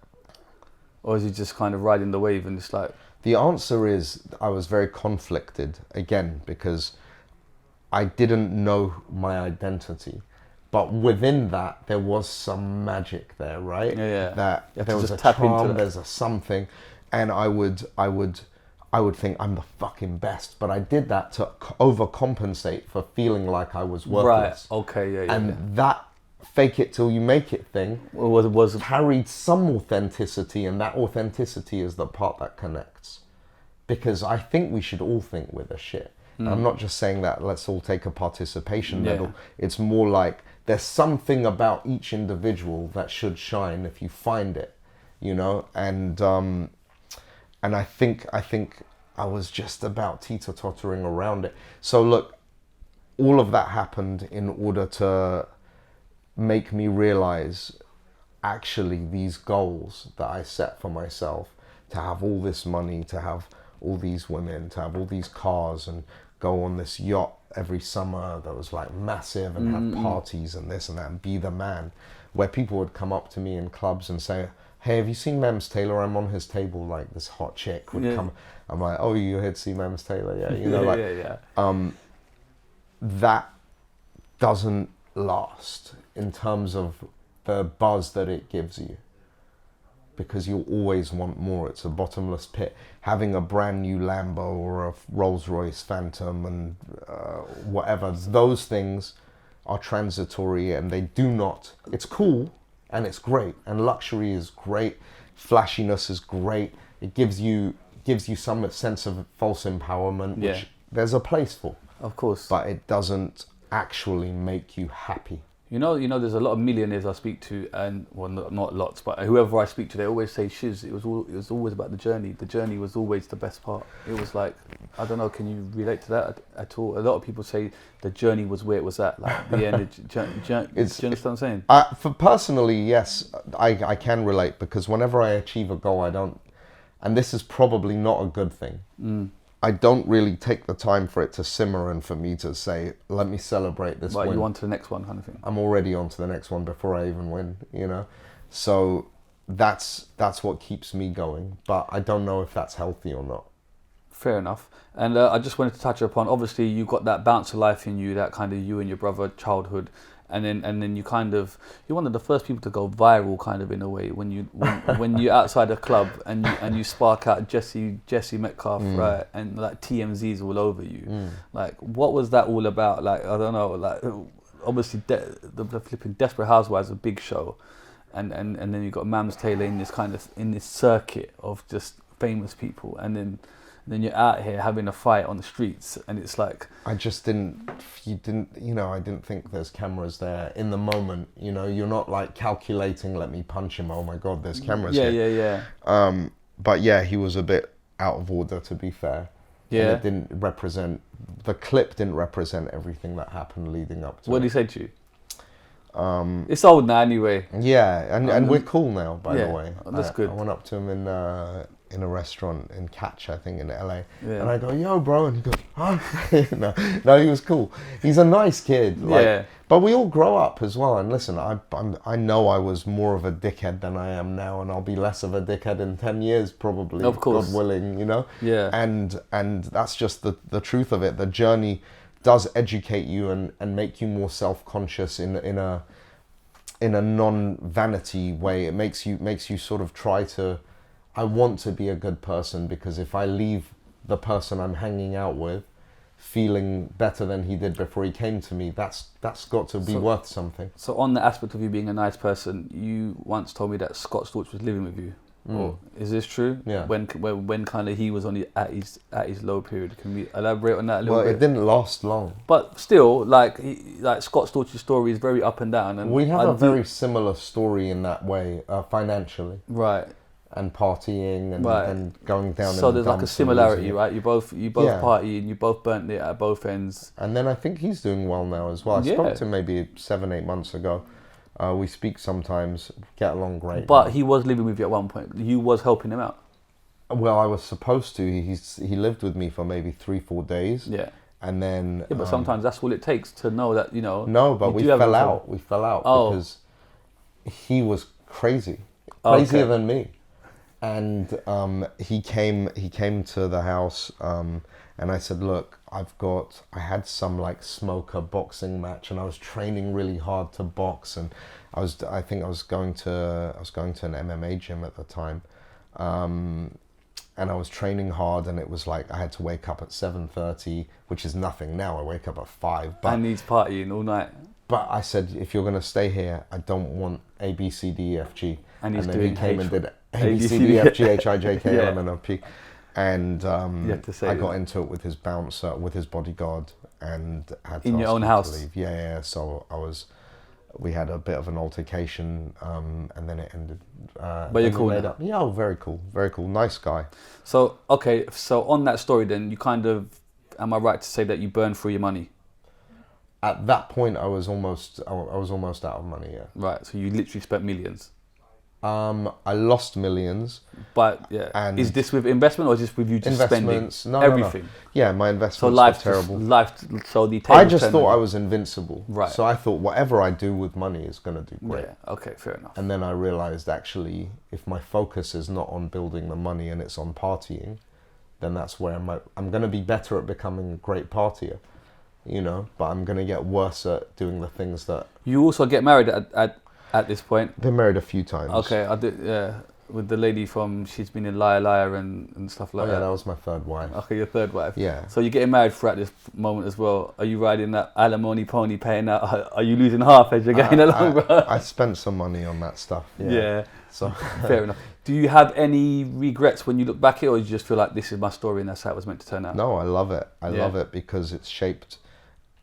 or is he just kind of riding the wave and it's like? The answer is I was very conflicted again because I didn't know my identity, but within that there was some magic there, right? Yeah. That You have to there was just a tap into charm, that. there's a something, and I would think I'm the fucking best, but I did that to overcompensate for feeling like I was worthless. Right. Okay. Yeah. And that fake it till you make it thing was carried some authenticity, and that authenticity is the part that connects. Because I think we should all think we're the shit. I'm not just saying that let's all take a participation medal. It's more like there's something about each individual that should shine if you find it, you know? And I think I was just about teeter-tottering around it. So look, all of that happened in order to make me realize actually these goals that I set for myself, to have all this money, to have all these women, to have all these cars and go on this yacht every summer that was like massive and have parties and this and that and be the man, where people would come up to me in clubs and say, hey, have you seen Mams Taylor? I'm on his table. Like this hot chick would come. I'm like, oh, you're here to see Mams Taylor? Yeah, you know, like that doesn't last in terms of the buzz that it gives you, because you'll always want more. It's a bottomless pit. Having a brand new Lambo or a Rolls Royce Phantom and whatever, those things are transitory and they do not, it's cool and it's great, and luxury is great, flashiness is great, it gives you some sense of false empowerment, which there's a place for. Of course. But it doesn't actually make you happy. You know, there's a lot of millionaires I speak to, and well, not lots, but whoever I speak to, they always say, "Shiz, it was always about the journey. The journey was always the best part." It was like, I don't know, can you relate to that at all? A lot of people say the journey was where it was at, like the end. Do you understand what I'm saying? For personally, yes, I can relate, because whenever I achieve a goal, I don't, and this is probably not a good thing. I don't really take the time for it to simmer and for me to say, let me celebrate this win. You on to the next one kind of thing. I'm already on to the next one before I even win, you know? So that's what keeps me going. But I don't know if that's healthy or not. Fair enough. And I just wanted to touch upon, obviously you got that bouncer life in you, that kind of you and your brother childhood, and then you kind of, you're one of the first people to go viral kind of in a way when you're outside a club and you spark out Jesse Metcalf, right, and like TMZ's all over you. Like, what was that all about? Like, I don't know, like obviously the flipping Desperate Housewives, a big show, and then you got Mams Taylor in this circuit of just famous people, and then you're out here having a fight on the streets, and it's like, I didn't think there's cameras there in the moment. You know, you're not like calculating, let me punch him, oh my God, there's cameras here. Yeah. But yeah, he was a bit out of order, to be fair. Yeah. And the clip didn't represent everything that happened leading up to What it. did he say to you? It's old now anyway. Yeah, and we're cool now, by the way. That's good. I went up to him in a restaurant in Catch, I think, in LA. Yeah. And I go, yo, bro. And he goes, huh? No, he was cool. He's a nice kid. Like, Yeah. But we all grow up as well. And listen, I know I was more of a dickhead than I am now, and I'll be less of a dickhead in 10 years probably. Of course. God willing, you know? Yeah. And that's just the truth of it. The journey does educate you and make you more self-conscious in a non-vanity way. It makes you sort of try to, I want to be a good person, because if I leave the person I'm hanging out with feeling better than he did before he came to me, that's got to be worth something. So on the aspect of you being a nice person, you once told me that Scott Storch was living with you. Or is this true? Yeah. When kind of he was at his low period, can we elaborate on that a little bit? Well, it didn't last long. But still, like Scott Storch's story is very up and down, and We have a very similar story in that way, financially. right. And partying and, Right. and going down. So in the there's like a dumps and similarity, losing it. right? You both Yeah. party and you both burnt it at both ends. And then I think he's doing well now as well. I Yeah. spoke to him maybe 7-8 months ago. We speak sometimes, get along great. But he was living with you at one point. You was helping him out. Well, I was supposed to. He lived with me for maybe 3-4 days. Yeah. And then... Yeah, but sometimes that's all it takes to know that, you know... No, but we do have fell a- out. We fell out Oh. because he was crazy. Okay. Crazier than me. And he came to the house, and I said, look, I had some like smoker boxing match, and I was training really hard to box, and I think I was going to an MMA gym at the time, and I was training hard, and it was like I had to wake up at 7:30, which is nothing now. I wake up at 5. But And he's partying all night. But I said, if you're going to stay here, I don't want A, B, C, D, E, F, G. And he's then doing he came H- and did A, A, B, B, C, C, D, E, D. F, G, H, I, J, K, Yeah. L, M, N, O, P. And You have to say I that. got into it with his bouncer, with his bodyguard, and had to In ask your own him house? to leave. Yeah. So we had a bit of an altercation, and then it ended. But then you're we cool made now? up. Yeah, very cool, nice guy. So, okay, so on that story then, you kind of, am I right to say that you burned through your money? At that point, I was almost out of money. Yeah. Right, so you literally spent millions. I lost millions. But, yeah, And is this with investment or is this with you just spending investments, no, everything? No. Yeah, my So investments life, were terrible. so the I tables just turned thought on I you. was invincible. Right. So I thought whatever I do with money is going to do great. Yeah, okay, fair enough. And then I realized actually, if my focus is not on building the money and it's on partying, then that's where I'm going to be better at becoming a great partier, you know, but I'm going to get worse at doing the things that... You also get married at this point. Been married a few times. Okay, I did, yeah, with the lady she's been in Liar Liar and stuff like Oh yeah, that. that was my third wife. Okay, your third wife. Yeah. So you're getting married throughout this moment as well. Are you riding that alimony pony paying out? Are you losing half as you're going along, bro? I spent some money on that stuff. Yeah. So Fair enough. Do you have any regrets when you look back at it, or you just feel like this is my story and that's how it was meant to turn out? No, I love it. I Yeah. love it because it's shaped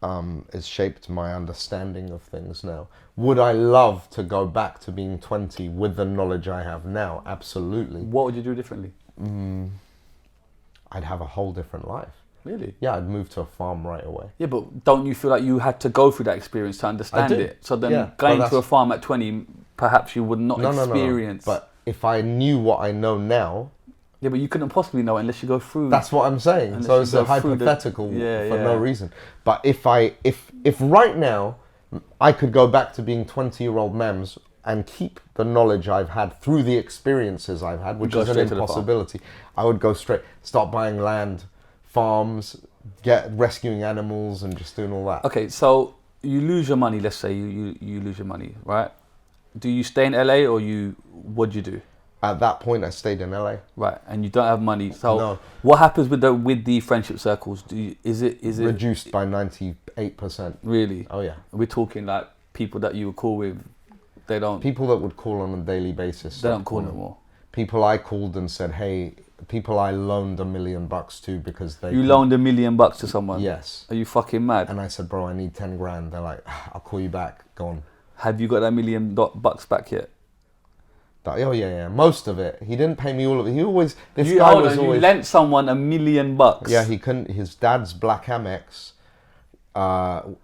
my understanding of things now. Would I love to go back to being 20 with the knowledge I have now? Absolutely. What would you do differently? I'd have a whole different life. Really? Yeah, I'd move to a farm right away. Yeah, but don't you feel like you had to go through that experience to understand did. it? So then Yeah, going but to a farm at 20, perhaps you would not experience. No. But if I knew what I know now, yeah, but you couldn't possibly know it unless you go through. that's what I'm saying. Unless So you it's a go through the- hypothetical Yeah, for yeah. no reason. But if right now I could go back to being 20-year-old Mams and keep the knowledge I've had through the experiences I've had, which Go is an straight to the farm. impossibility. I would go straight, start buying land, farms, get rescuing animals, and just doing all that. Okay, so you lose your money. Let's say you lose your money, right? Do you stay in LA or what do you do? At that point, I stayed in LA. Right, and you don't have money. So No. what happens with the friendship circles? Is it Reduced by 98%. really? Oh yeah. We're talking like people that you were cool with. They don't. People that would call on a daily basis. They don't stopped call no calling. more. People I called and said, hey, people I loaned $1 million to because they... You loaned $1 million to someone? Yes. Are you fucking mad? And I said, bro, I need 10 grand. They're like, I'll call you back. Go on. Have you got that $1 million back yet? Oh yeah. Most of it. He didn't pay me all of it. He always... This You, guy hold was on, always... you lent someone $1 million. Yeah, he couldn't... His dad's black Amex...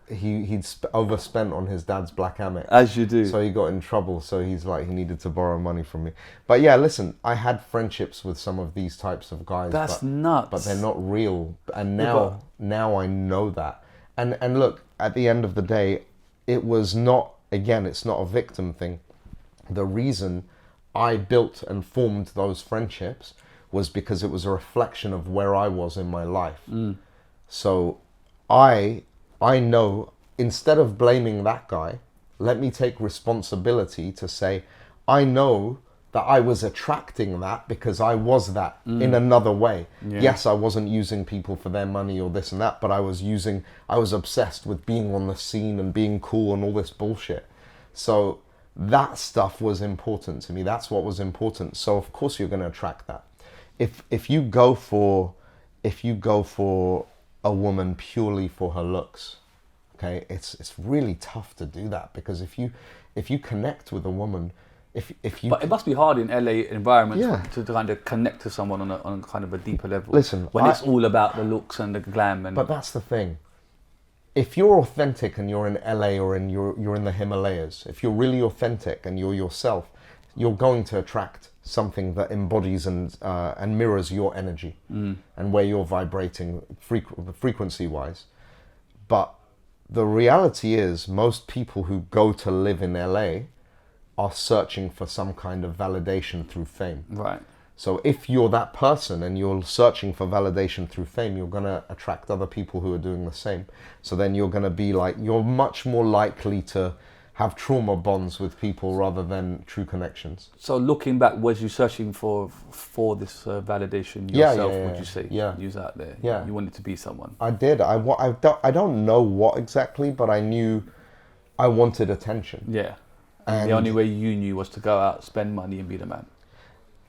he'd overspent on his dad's black Amex. As you do. So he got in trouble. So he's like, he needed to borrow money from me. But yeah, listen, I had friendships with some of these types of guys. That's nuts. But they're not real. And Yeah, now I know that. And look, at the end of the day, it was not, again, it's not a victim thing. The reason I built and formed those friendships was because it was a reflection of where I was in my life. So I know, instead of blaming that guy, let me take responsibility to say, I know that I was attracting that because I was that in another way. Yeah. Yes, I wasn't using people for their money or this and that, but I was obsessed with being on the scene and being cool and all this bullshit. So that stuff was important to me. That's what was important. So of course you're going to attract that. If you go for a woman purely for her looks, okay, it's really tough to do that, because if you connect with a woman, But it must be hard in LA environments Yeah. to kind of connect to someone on kind of a deeper level. Listen, when it's all about the looks and the glam and. But that's the thing. If you're authentic and you're in LA or you're in the Himalayas, if you're really authentic and you're yourself, you're going to attract something that embodies and mirrors your energy and where you're vibrating frequency-wise. But the reality is, most people who go to live in LA are searching for some kind of validation through fame. Right. So if you're that person and you're searching for validation through fame, you're going to attract other people who are doing the same. So then you're going to be like, you're much more likely to have trauma bonds with people rather than true connections. So looking back, was you searching for this validation Yeah, yourself? yeah, Would yeah. you say? Yeah. You was out there. Yeah. You wanted to be someone. I did. I don't know what exactly, but I knew I wanted attention. Yeah. And the And- only way you knew was to go out, spend money, and be the man.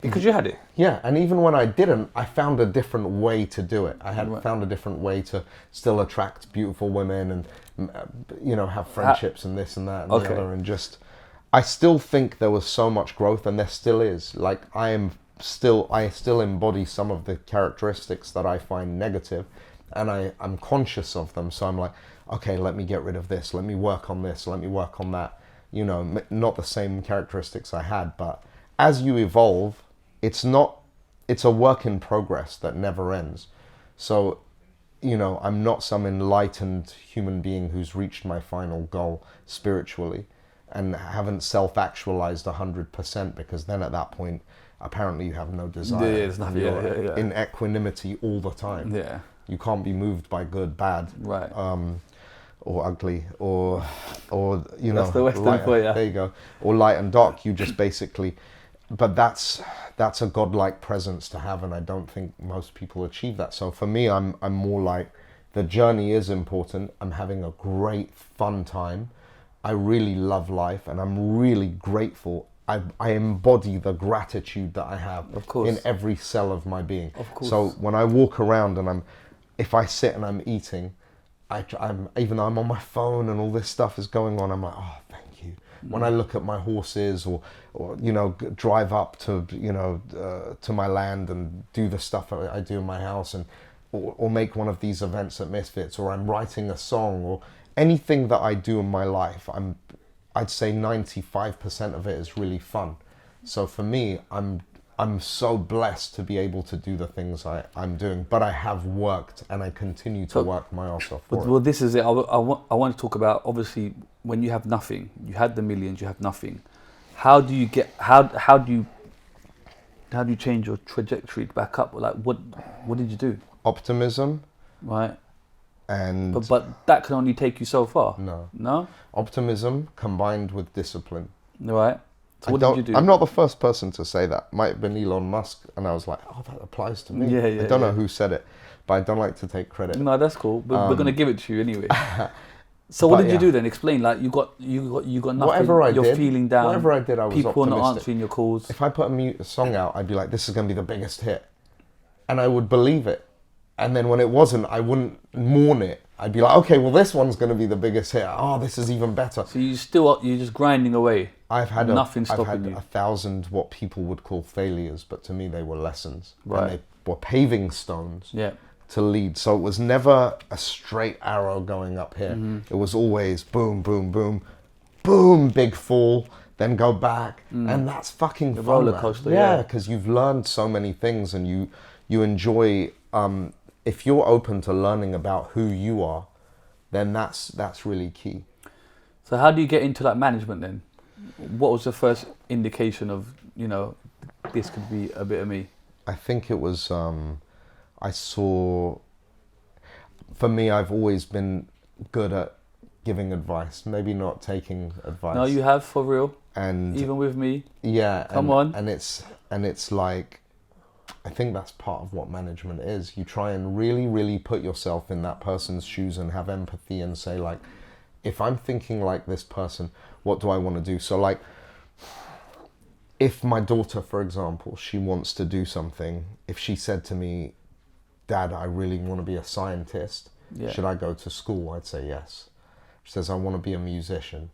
Because you had it. Yeah, and even when I didn't, I found a different way to do it. I had Right. found a different way to still attract beautiful women and, have friendships and this and that and Okay. the other. And just, I still think there was so much growth, and there still is. Like, I still embody some of the characteristics that I find negative, and I'm conscious of them. So I'm like, okay, let me get rid of this. Let me work on this. Let me work on that. Not the same characteristics I had, but as you evolve, it's a work in progress that never ends. So, I'm not some enlightened human being who's reached my final goal spiritually and haven't self-actualized 100%, because then at that point, apparently you have no desire. Yeah, there's nothing- You're yeah. in equanimity all the time. Yeah. You can't be moved by good, bad. Right. Or ugly, or That's the Western light, for you. there you go, or light and dark. You just basically, but that's a godlike presence to have, and I don't think most people achieve that. So for me, I'm more like, the journey is important. I'm having a great fun time. I really love life, and I'm really grateful. I embody the gratitude that I have Of course. in every cell of my being. Of course. So when I walk around and if I sit and I'm eating, I'm even though I'm on my phone and all this stuff is going on, I'm like, oh, thank you. When I look at my horses or drive up to to my land and do the stuff I do in my house, and or make one of these events at Missfits, or I'm writing a song, or anything that I do in my life, I'd say 95% of it is really fun. So for me, I'm so blessed to be able to do the things I'm doing, but I have worked and I continue to work my ass off for it. Well, this is it. I want to talk about, obviously, when you have nothing, you had the millions, you have nothing. how do you change your trajectory back up? Like what did you do? Optimism, Right. and But that can only take you so far. no optimism combined with discipline. Right. So what did you do? I'm not the first person to say that. Might have been Elon Musk, and I was like, oh, that applies to me. Yeah, I don't know who said it, but I don't like to take credit. No, that's cool. But we're gonna give it to you anyway. So what But did you yeah. do then? Explain. Like you got nothing. Whatever I you're did, feeling down. whatever I did, I was People are not optimistic. answering your calls. If I put a song out, I'd be like, this is going to be the biggest hit. And I would believe it. And then when it wasn't, I wouldn't mourn it. I'd be like, okay, well, this one's going to be the biggest hit. Oh, this is even better. So you're just grinding away. I've had nothing stopping you. 1,000 what people would call failures, but to me they were lessons. Right. And they were paving stones Yeah. to lead. So it was never a straight arrow going up here. It was always boom, boom, boom, boom, big fall, then go back. And that's fucking fun, roller man. coaster, Yeah, yeah. because you've learned so many things, and you enjoy, if you're open to learning about who you are, then that's really key. So how do you get into like management then? What was the first indication of, this could be a bit of me? I think it was, I saw, for me, I've always been good at giving advice, maybe not taking advice. No, you have, for real. And Even with me. yeah, Come on. and it's like, I think that's part of what management is. You try and really, really put yourself in that person's shoes and have empathy and say, like, if I'm thinking like this person, what do I want to do? So like, if my daughter, for example, she wants to do something, if she said to me, Dad, I really want to be a scientist, Yeah. should I go to school? I'd say yes. She says, I want to be a musician.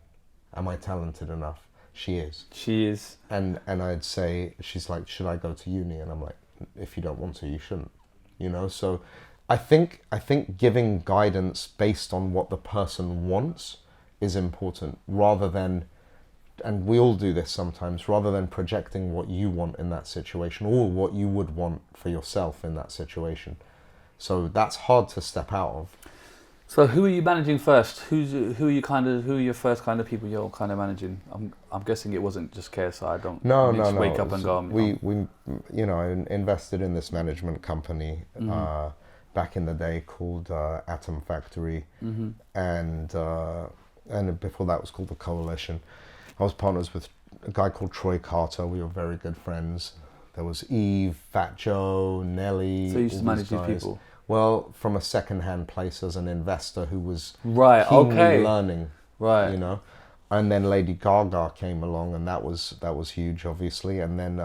Am I talented enough? She is. She is. And I'd say, she's like, should I go to uni? And I'm like, if you don't want to, you shouldn't. So I think giving guidance based on what the person wants is important, rather than, and we all do this sometimes, rather than projecting what you want in that situation or what you would want for yourself in that situation. So that's hard to step out of. So who are you managing first? Who are your first kind of people you're kind of managing? I'm guessing it wasn't just KSI. No. Wake up and go. We invested in this management company back in the day called Atom Factory, and before that was called the Coalition. I was partners with a guy called Troy Carter. We were very good friends. There was Eve, Fat Joe, Nelly. So you used to all manage these these guys. people? Well, from a second-hand place as an investor who was Right. keenly Okay. learning. Right. And then Lady Gaga came along, and that was huge, obviously. And then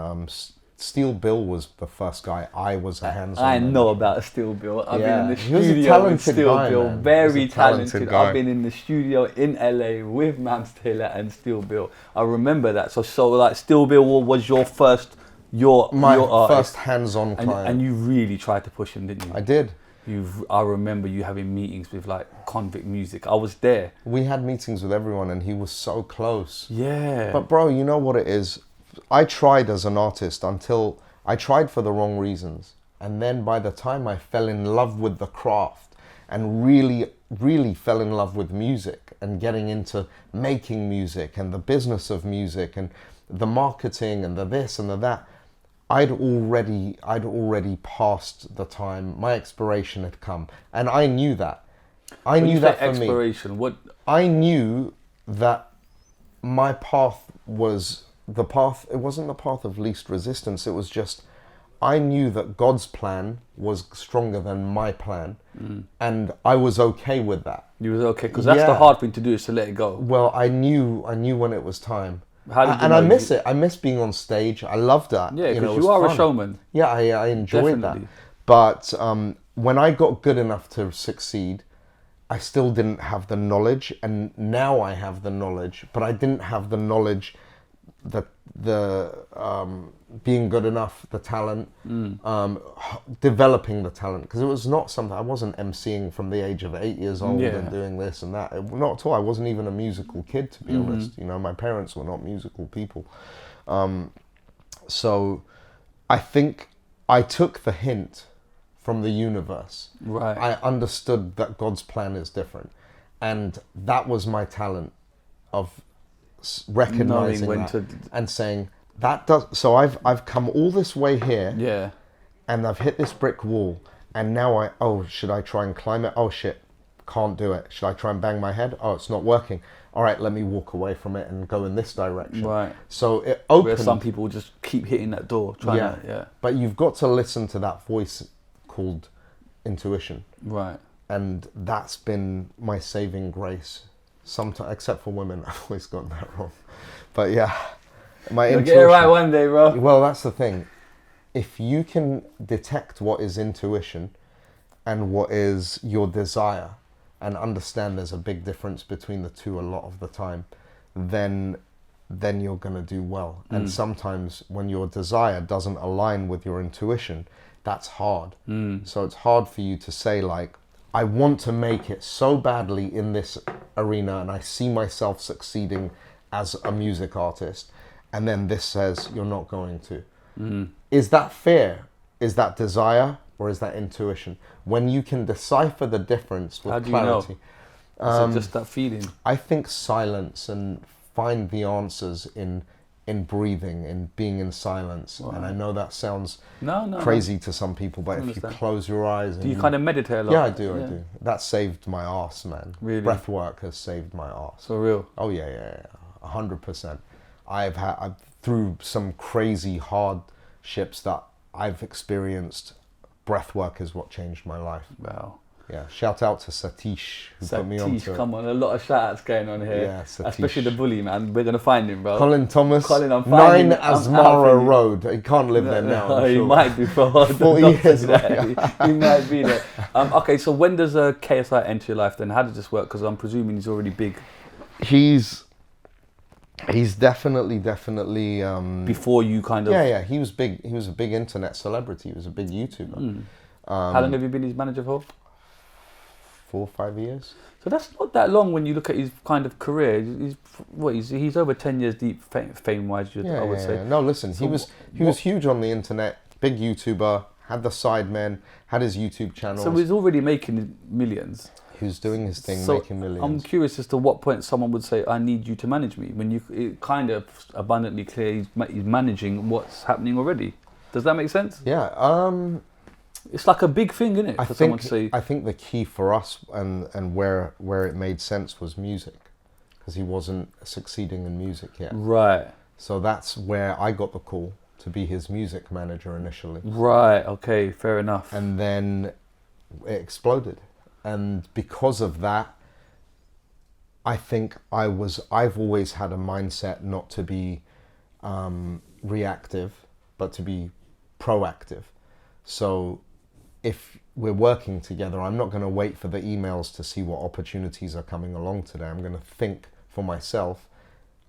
Steel Bill was the first guy I was a hands-on. I know manager. about Steel Bill. I've Yeah. been in the He was a studio with talented Steel guy, Bill. man. He Very was a talented talented. guy. I've been in the studio in LA with Mams Taylor and Steel Bill. I remember that. So like Steel Bill was your first, your artist. First hands-on client. And you really tried to push him, didn't you? I did. I remember you having meetings with like Convict Music. I was there. We had meetings with everyone, and he was so close. Yeah. But bro, you know what it is? I tried as an artist until I tried for the wrong reasons. And then by the time I fell in love with the craft and really, really fell in love with music and getting into making music and the business of music and the marketing and the this and the that, I'd already passed the time. My expiration had come, and I knew that. I knew that for me. Expiration. What? I knew that my path was the path. It wasn't the path of least resistance. It was just, I knew that God's plan was stronger than my plan, and I was okay with that. You was okay because that's the hard thing to do, is to let it go. Well, I knew when it was time. How did you And know I miss it. I miss being on stage. I love that. Yeah, it because was you are a fun. showman. Yeah, I enjoyed Definitely. that. But when I got good enough to succeed, I still didn't have the knowledge, and now I have the knowledge. But I didn't have the knowledge, the being good enough, the talent, developing the talent, because it was not something. I wasn't emceeing from the age of 8 years old and doing this and that. Not at all. I wasn't even a musical kid, to be honest. My parents were not musical people. So I think I took the hint from the universe. Right. I understood that God's plan is different, and that was my talent of recognizing Knowing when that to- and saying that does. So I've come all this way here, Yeah. and I've hit this brick wall, and now should I try and climb it? Oh shit, can't do it. Should I try and bang my head? Oh, it's not working. All right, let me walk away from it and go in this direction. Right. So it Where opened. some people just keep hitting that door, trying to, yeah. But you've got to listen to that voice called intuition. Right. And that's been my saving grace. Sometimes, except for women, I've always gotten that wrong. But yeah, my You'll intuition. get it right one day, bro. Well, that's the thing. If you can detect what is intuition and what is your desire, and understand there's a big difference between the two a lot of the time, then you're going to do well. And sometimes when your desire doesn't align with your intuition, that's hard. So it's hard for you to say, like, I want to make it so badly in this arena and I see myself succeeding as a music artist, and then this says you're not going to. Is that fear? Is that desire? Or is that intuition? When you can decipher the difference with How do clarity. you know? Is it just that feeling? I think silence, and find the answers in breathing, in being in silence. Wow. And I know that sounds No. crazy to some people, but if you understand. close your eyes... Do you kind of meditate a lot? Yeah, I do. That saved my arse, man. Really? Breath work has saved my arse. For real? Oh, yeah. 100%. I've through some crazy hardships that I've experienced, breath work is what changed my life. Wow. Yeah, shout out to Satish who put me on to it. Come on, a lot of shout outs going on here. Yeah, Satish. Especially the bully, man. We're going to find him, bro. Colin Thomas, Colin, I'm 9 finding him. I'm Asmara out for you. Road. He can't live there now. I'm He sure. might be, bro. 40 years He might be there. Okay, so when does KSI enter your life then? How does this work? Because I'm presuming he's already big. He's definitely Before you kind of... yeah, he was big. He was a big internet celebrity. He was a big YouTuber. How long have you been his manager for? 4 or 5 years. So that's not that long when you look at his kind of career. He's over 10 years deep fame-wise, I would say. No, listen, So he was huge on the internet, big YouTuber, had the Sidemen, had his YouTube channels. So he's already making millions. He was doing his thing, So making millions. I'm curious as to what point someone would say, I need you to manage me, when it kind of abundantly clear he's managing what's happening already. Does that make sense? Yeah, It's like a big thing, isn't it, for someone to say... I think the key for us and where it made sense was music, because he wasn't succeeding in music yet. Right. So that's where I got the call to be his music manager initially. Right, okay, fair enough. And then it exploded. And because of that, I think I've always had a mindset not to be reactive, but to be proactive. So if we're working together, I'm not going to wait for the emails to see what opportunities are coming along today. I'm going to think for myself,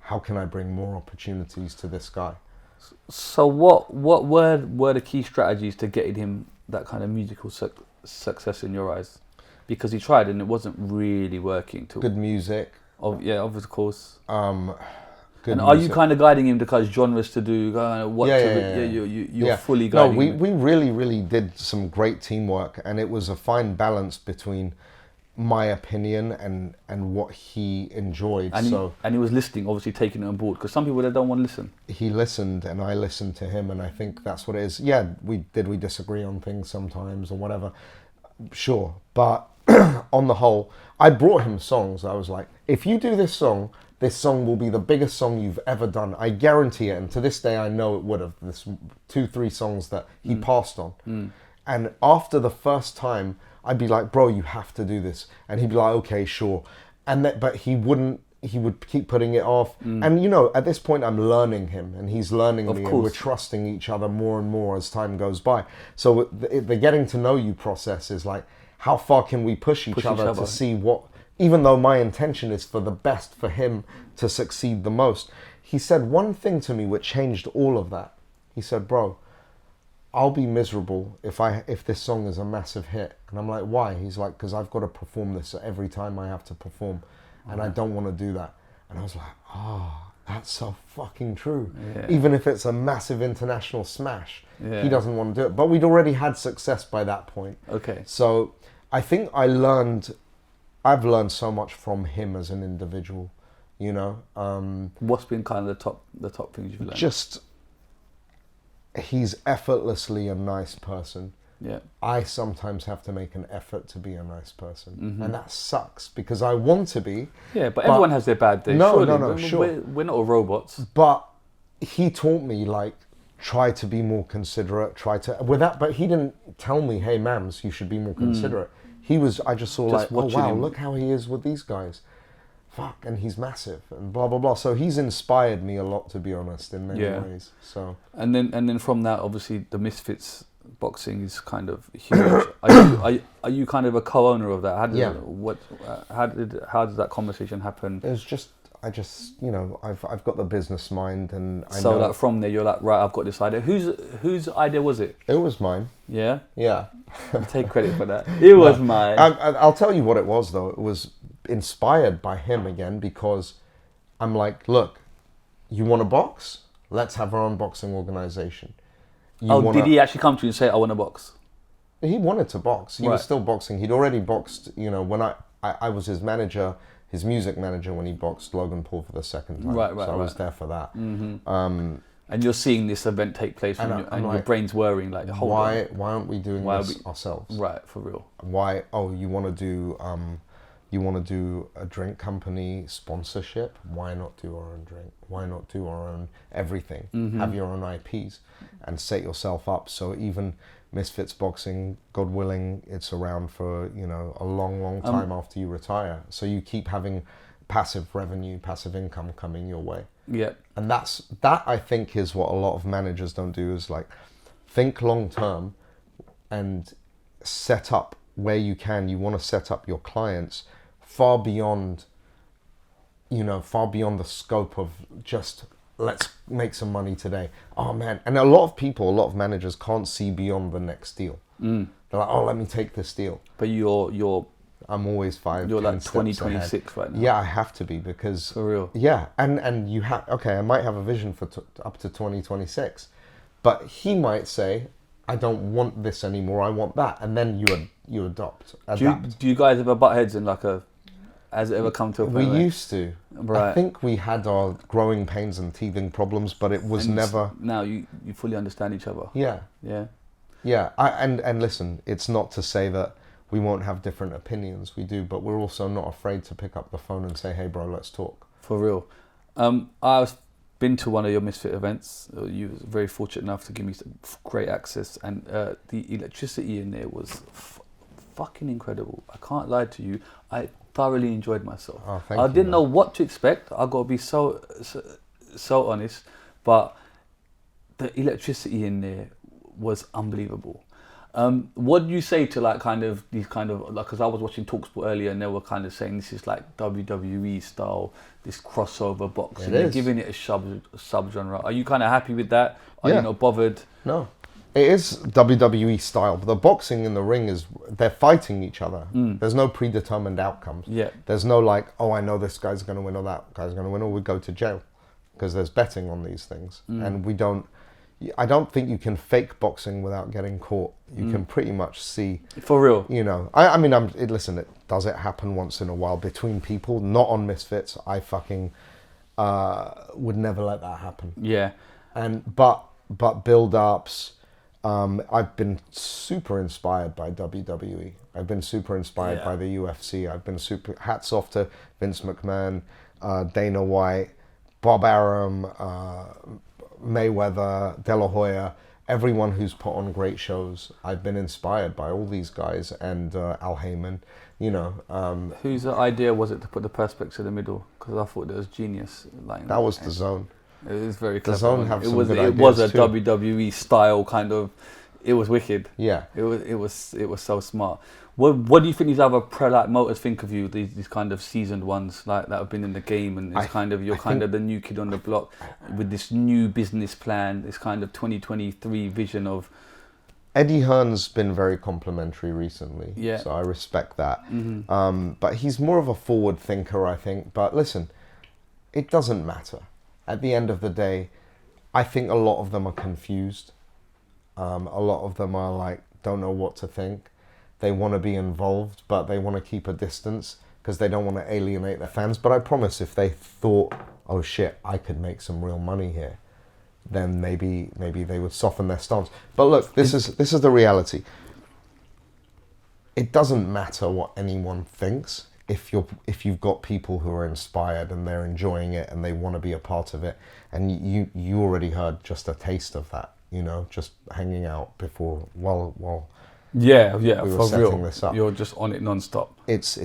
how can I bring more opportunities to this guy? So what were the key strategies to getting him that kind of musical success in your eyes? Because he tried and it wasn't really working. Good music. Of course. Good and are you music. kind of guiding him to kind of genres to do? You're fully guiding him. We really did some great teamwork, and it was a fine balance between my opinion and what he enjoyed. And he was listening, obviously taking it on board, because some people, they don't want to listen. He listened and I listened to him, and I think that's what it is. Yeah, we disagree on things sometimes or whatever, sure, but on the whole, I brought him songs. I was like, if you do this song will be the biggest song you've ever done. I guarantee it. And to this day, I know it would have. This 2-3 songs that he passed on. And after the first time, I'd be like, bro, you have to do this. And he'd be like, okay, sure. But he wouldn't. He would keep putting it off. And at this point, I'm learning him and he's learning me. And we're trusting each other more and more as time goes by. So the getting to know you process is like, how far can we push each other to see what... Even though my intention is for the best for him to succeed the most. He said one thing to me which changed all of that. He said, bro, I'll be miserable if this song is a massive hit. And I'm like, why? He's like, because I've got to perform this every time I have to perform. And I don't want to do that. And I was like, that's so fucking true. Yeah. Even if it's a massive international smash, he doesn't want to do it. But we'd already had success by that point. Okay. So... I think I've learned so much from him as an individual, you know. What's been kind of the top things you've learned? Just, he's effortlessly a nice person. Yeah. I sometimes have to make an effort to be a nice person, Mm-hmm. and that sucks because I want to be. Yeah, but everyone has their bad days. No, surely. no, no, We're, sure. we're not all robots. But he taught me, like, try to be more considerate, but he didn't tell me, hey, Mams, you should be more considerate. I just saw Just like, oh watching wow, him. look how he is with these guys. Fuck, and he's massive and blah, blah, blah. So he's inspired me a lot, to be honest, in many ways. So. And then from that, obviously, the Missfits Boxing is kind of huge. Are you kind of a co-owner of that? How did that conversation happen? It was just, you know, I've got the business mind, and I So know. like from there, you're like, right, I've got this idea. Whose idea was it? It was mine. Yeah, Yeah. take credit for that. It was mine. I'll tell you what it was, though. It was inspired by him again, because I'm like, look, you want to box? Let's have our own boxing organization. Did he actually come to you and say, I want to box? He wanted to box. He Right. was still boxing. He'd already boxed, you know, when I was his manager, his music manager, when he boxed Logan Paul for the second time. Right, so I was right. there for that. Mm-hmm. And you're seeing this event take place, And and, I'm your like, brain's whirring, like, hold why aren't we doing Why are this ourselves? Right, for real. Why? Oh, you want to do a drink company sponsorship? Why not do our own drink? Why not do our own everything? Mm-hmm. Have your own IPs and set yourself up so even Missfits Boxing, God willing, it's around for, you know, a long, long time after you retire. So you keep having passive revenue, passive income coming your way. Yeah. And that I think is what a lot of managers don't do, is like think long term and set up where you can. You want to set up your clients far beyond the scope of just let's make some money today. Oh man. And a lot of managers can't see beyond the next deal. They're like, oh, let me take this deal. But you're I'm always 5. You're 10 like steps 2026 ahead. right now. Yeah, I have to be, because For real. Yeah, and you have, okay, I might have a vision for up to 2026, but he might say, I don't want this anymore, I want that, and then you adapt. Do you guys ever butt heads in like has it ever come to a point We where- used to. Right. I think we had our growing pains and teething problems, but it was and never. Now you fully understand each other. Yeah, Yeah. yeah. And listen, it's not to say that we won't have different opinions. We do, but we're also not afraid to pick up the phone and say, "Hey, bro, let's talk." For real. I've been to one of your Misfit events. You was very fortunate enough to give me some great access, and the electricity in there was fucking incredible. I can't lie to you. I thoroughly enjoyed myself. Oh, thank I you, didn't man. know what to expect. I gotta be so honest, but the electricity in there was unbelievable. What do you say to like kind of these kind of like, because I was watching Talksport earlier and they were kind of saying this is like WWE style, this crossover boxing. They're giving it a sub genre. Are you kind of happy with that? Are you not bothered? No, it is WWE style, but the boxing in the ring is they're fighting each other. There's no predetermined outcomes. Yeah. There's no like, oh, I know this guy's going to win or that guy's going to win, or we go to jail, because there's betting on these things, and we don't. I don't think you can fake boxing without getting caught. You can pretty much see. For real. You know, listen, does it happen once in a while between people? Not on Misfits. I fucking would never let that happen. Yeah. But build-ups, I've been super inspired by WWE. I've been super inspired by the UFC. I've been hats off to Vince McMahon, Dana White, Bob Arum, Mayweather, De La Hoya, everyone who's put on great shows. I've been inspired by all these guys, and Al Heyman, you know. Whose idea was it to put the perspex in the middle? Because I thought it was genius. Like That was the Zone. It was very clever. Zone have some good it was a ideas too. WWE style kind of. It was wicked. Yeah. It was so smart. What do you think these other pro-like motors think of you? These kind of seasoned ones like that have been in the game, and it's you're kind of the new kid on the block with this new business plan, this kind of 2023 vision of. Eddie Hearn's been very complimentary recently, Yeah. so I respect that. But he's more of a forward thinker, I think. But listen, it doesn't matter. At the end of the day, I think a lot of them are confused. A lot of them are like, don't know what to think. They want to be involved, but they want to keep a distance. because they don't want to alienate their fans. But I promise, if they thought, oh shit, I could make some real money here, then maybe they would soften their stance. But look, this is the reality. It doesn't matter what anyone thinks if you've got people who are inspired and they're enjoying it and they want to be a part of it. And you already heard just a taste of that, you know, just hanging out before while Yeah, we were for setting real. this up. You're just on it non-stop. There's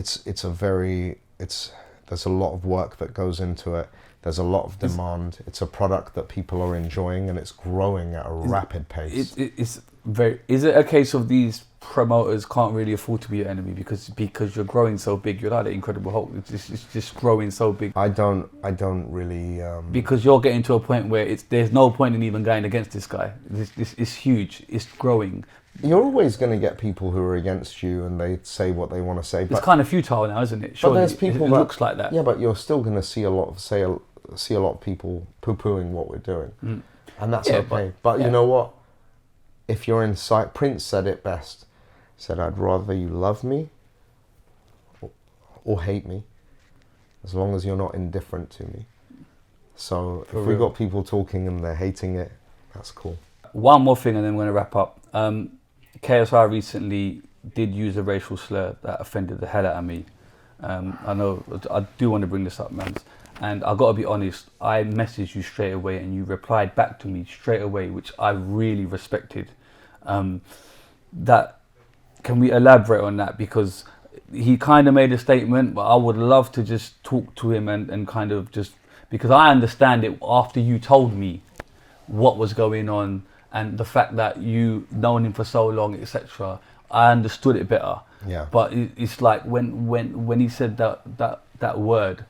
a lot of work that goes into it. There's a lot of demand. It's a product that people are enjoying, and it's growing at a rapid pace. Is it a case of these promoters can't really afford to be your enemy because you're growing so big? You're like the Incredible Hulk. It's just growing so big. I don't really. Because you're getting to a point where there's no point in even going against this guy. This is huge. It's growing. You're always going to get people who are against you, and they say what they want to say. It's kind of futile now, isn't it? Surely, but there's people it looks like that. Yeah, but you're still going to see a lot of people poo-pooing what we're doing, and that's okay. But you know what? If you're inside, Prince said it best. He said, "I'd rather you love me or hate me, as long as you're not indifferent to me." So if we've got people talking and they're hating it, that's cool. One more thing, and then we're going to wrap up. KSI recently did use a racial slur that offended the hell out of me. I know I do want to bring this up, man. And I got to be honest, I messaged you straight away and you replied back to me straight away, which I really respected. That, can we elaborate on that? Because he kind of made a statement, but I would love to just talk to him and kind of just, because I understand it after you told me what was going on and the fact that you known him for so long, etc. I understood it better. Yeah. But it's like when he said that word,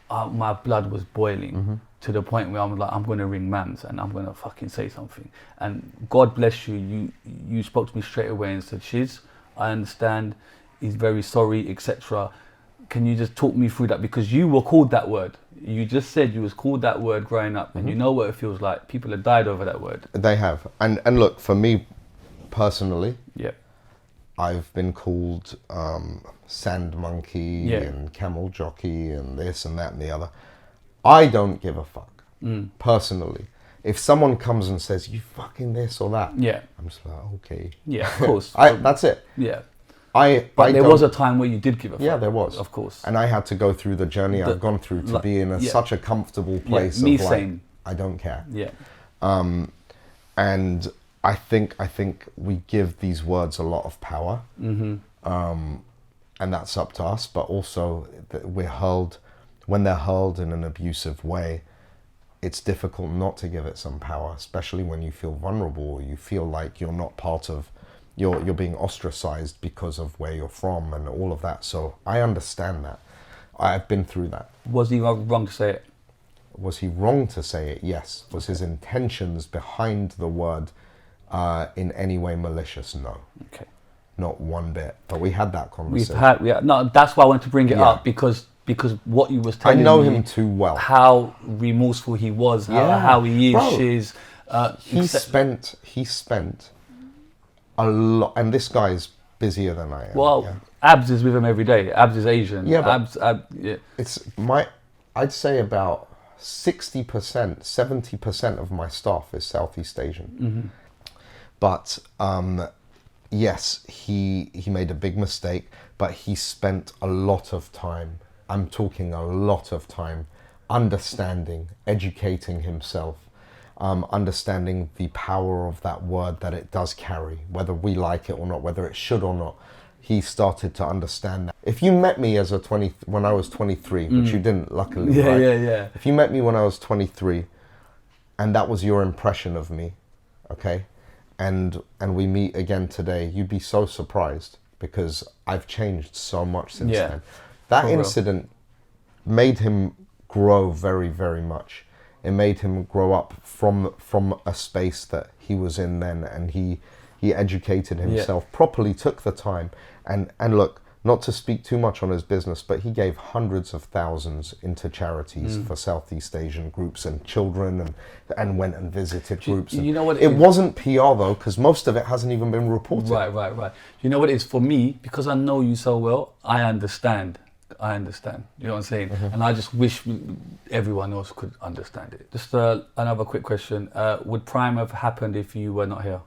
my blood was boiling to the point where I'm like, I'm going to ring Mams and I'm going to fucking say something. And God bless you, you spoke to me straight away and said, Shiz, I understand, he's very sorry, etc. Can you just talk me through that? Because you were called that word. You just said you was called that word growing up, and you know what it feels like. People have died over that word. They have. And look, for me personally, Yeah. I've been called sand monkey and camel jockey and this and that and the other. I don't give a fuck, personally. If someone comes and says, you fucking this or that, I'm just like, okay. Yeah, of course. That's it. Yeah. But there was a time where you did give a fuck. Yeah, there was. Of course. And I had to go through the journey I've gone through to be in such a comfortable place me of like, same. I don't care. Yeah. And I think we give these words a lot of power. And that's up to us, but also when they're hurled in an abusive way, it's difficult not to give it some power, especially when you feel vulnerable, or you feel like you're not part of, you're being ostracized because of where you're from and all of that. So I understand that. I've been through that. Was he wrong to say it? Was he wrong to say it? Yes. Was his intentions behind the word in any way malicious? No. Okay. Not one bit. But we had that conversation. No, that's why I wanted to bring it up, because what you was telling me. I know him too well. How remorseful he was, how he is. Bro, he spent a lot, and this guy's busier than I am. Well, Abs is with him every day. Abs is Asian. Yeah, but I'd say about 60%, 70% of my staff is Southeast Asian. But yes, he made a big mistake, but he spent a lot of time, I'm talking a lot of time, understanding, educating himself, understanding the power of that word that it does carry, whether we like it or not, whether it should or not. He started to understand that. If you met me when I was 23, which you didn't, luckily, right? Yeah. If you met me when I was 23, and that was your impression of me, okay, and we meet again today, you'd be so surprised, because I've changed so much since then. That incident made him grow very, very much. It made him grow up from a space that he was in then, and he educated himself properly, took the time, and look, not to speak too much on his business, but he gave hundreds of thousands into charities for Southeast Asian groups and children, and went and visited groups. You know what? It wasn't PR though, because most of it hasn't even been reported. Right. You know what it is for me, because I know you so well. I understand. I understand. You know what I'm saying? And I just wish everyone else could understand it. Just another quick question. Would Prime have happened if you were not here?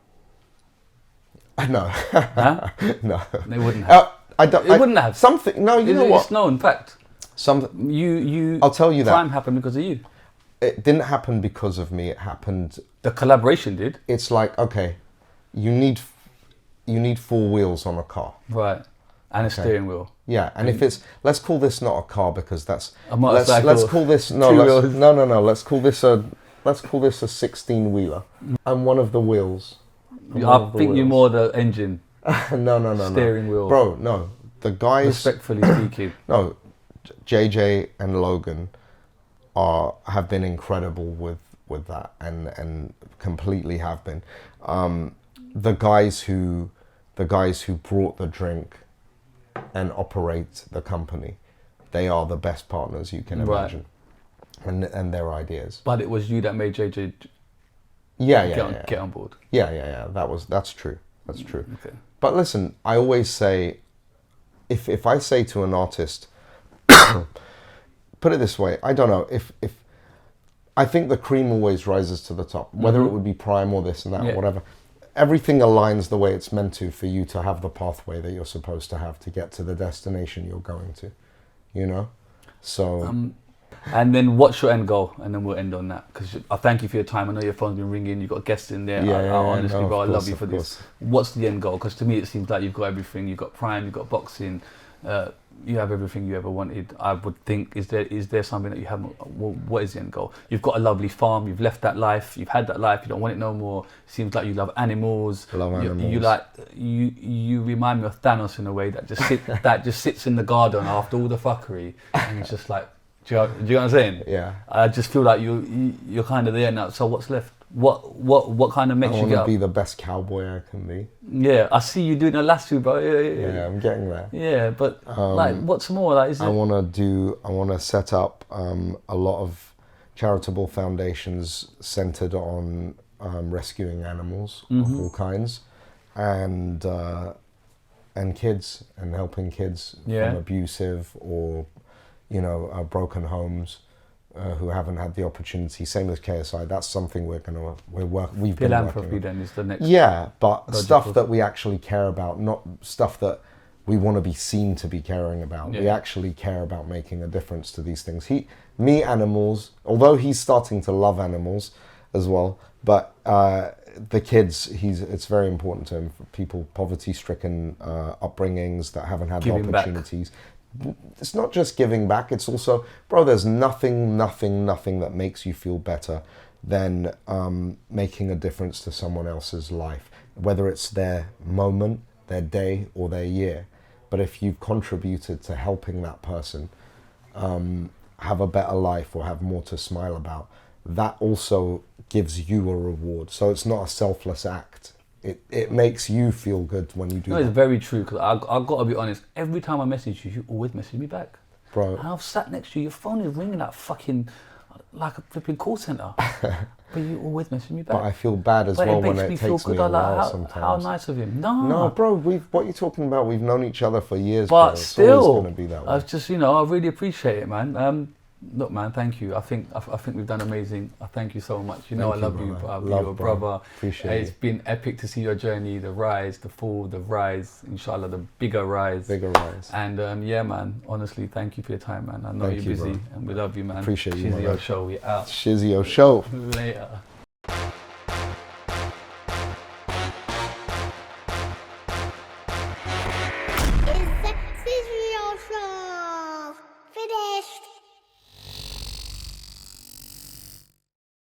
No. Huh? No. They wouldn't have. It wouldn't have. Something. No, you know what? It's known fact. Something. I'll tell you that. Prime happened because of you. It didn't happen because of me. It happened. The collaboration did. It's like, okay, you need 4 wheels on a car. Right. And a steering wheel. Yeah, and if it's, let's call this not a car because that's a motorcycle. Let's call this no. Let's call this a 16-wheeler. And one of the wheels. I think you're more the engine. No. Steering wheel. Bro, no. The guys. Respectfully speaking. No, JJ and Logan have been incredible with that and completely have been. The guys who brought the drink and operate the company, they are the best partners you can imagine. And their ideas. But it was you that made JJ get on board. Yeah. That's true. That's true. Okay. But listen, I always say, if I say to an artist, put it this way, I don't know, if I think the cream always rises to the top, whether it would be Prime or this and that or whatever. Everything aligns the way it's meant to for you to have the pathway that you're supposed to have to get to the destination you're going to, you know? So... and then what's your end goal? And then we'll end on that. Because I thank you for your time. I know your phone's been ringing. You've got guests in there. Honestly, bro, I love you for this. What's the end goal? Because to me, it seems like you've got everything. You've got Prime, you've got boxing. You have everything you ever wanted. I would think, is there something that you haven't? Well, what is the end goal? You've got a lovely farm. You've left that life. You've had that life. You don't want it no more. Seems like you love animals. I love animals. You remind me of Thanos in a way that just sits in the garden after all the fuckery, and it's just like, do you know what I'm saying? Yeah. I just feel like you're kind of there now. So what's left? What kind of makes you get up? I want to be the best cowboy I can be. Yeah, I see you doing a lasso, bro. Yeah, I'm getting there. Yeah, but like, what's more? Like, I want to set up a lot of charitable foundations centered on rescuing animals of all kinds, and kids, and helping kids from abusive or broken homes. Who haven't had the opportunity, same as KSI. That's something we've been working Philanthropy on. then is the next. Yeah, but stuff that we actually care about, not stuff that we want to be seen to be caring about. We actually care about making a difference to these things. Animals, although he's starting to love animals as well, but the kids, it's very important to him. For people, poverty-stricken upbringings that haven't had the opportunities. It's not just giving back, it's also, bro, there's nothing that makes you feel better than making a difference to someone else's life, whether it's their moment, their day, or their year. But if you've contributed to helping that person have a better life or have more to smile about, that also gives you a reward. So it's not a selfless act. It makes you feel good when you do that. It's very true, because I've got to be honest, every time I message you, you always message me back. Bro. And I've sat next to you, your phone is ringing like a flipping call centre. But you always message me back. But I feel bad as well when it takes me a while sometimes. How nice of him. No, bro, what are you talking about? We've known each other for years, but bro. It's still, always going to be that way. I've just, I really appreciate it, man. Look, man, thank you. I think we've done amazing. I thank you so much. I love you, bro. You're a brother. Appreciate it. It's been epic to see your journey, the rise, the fall, the rise. Inshallah, the bigger rise. And yeah, man. Honestly, thank you for your time, man. I know you're busy, and we love you, man. Appreciate you, Shizzio Show. We out. Shizzio Show. Later.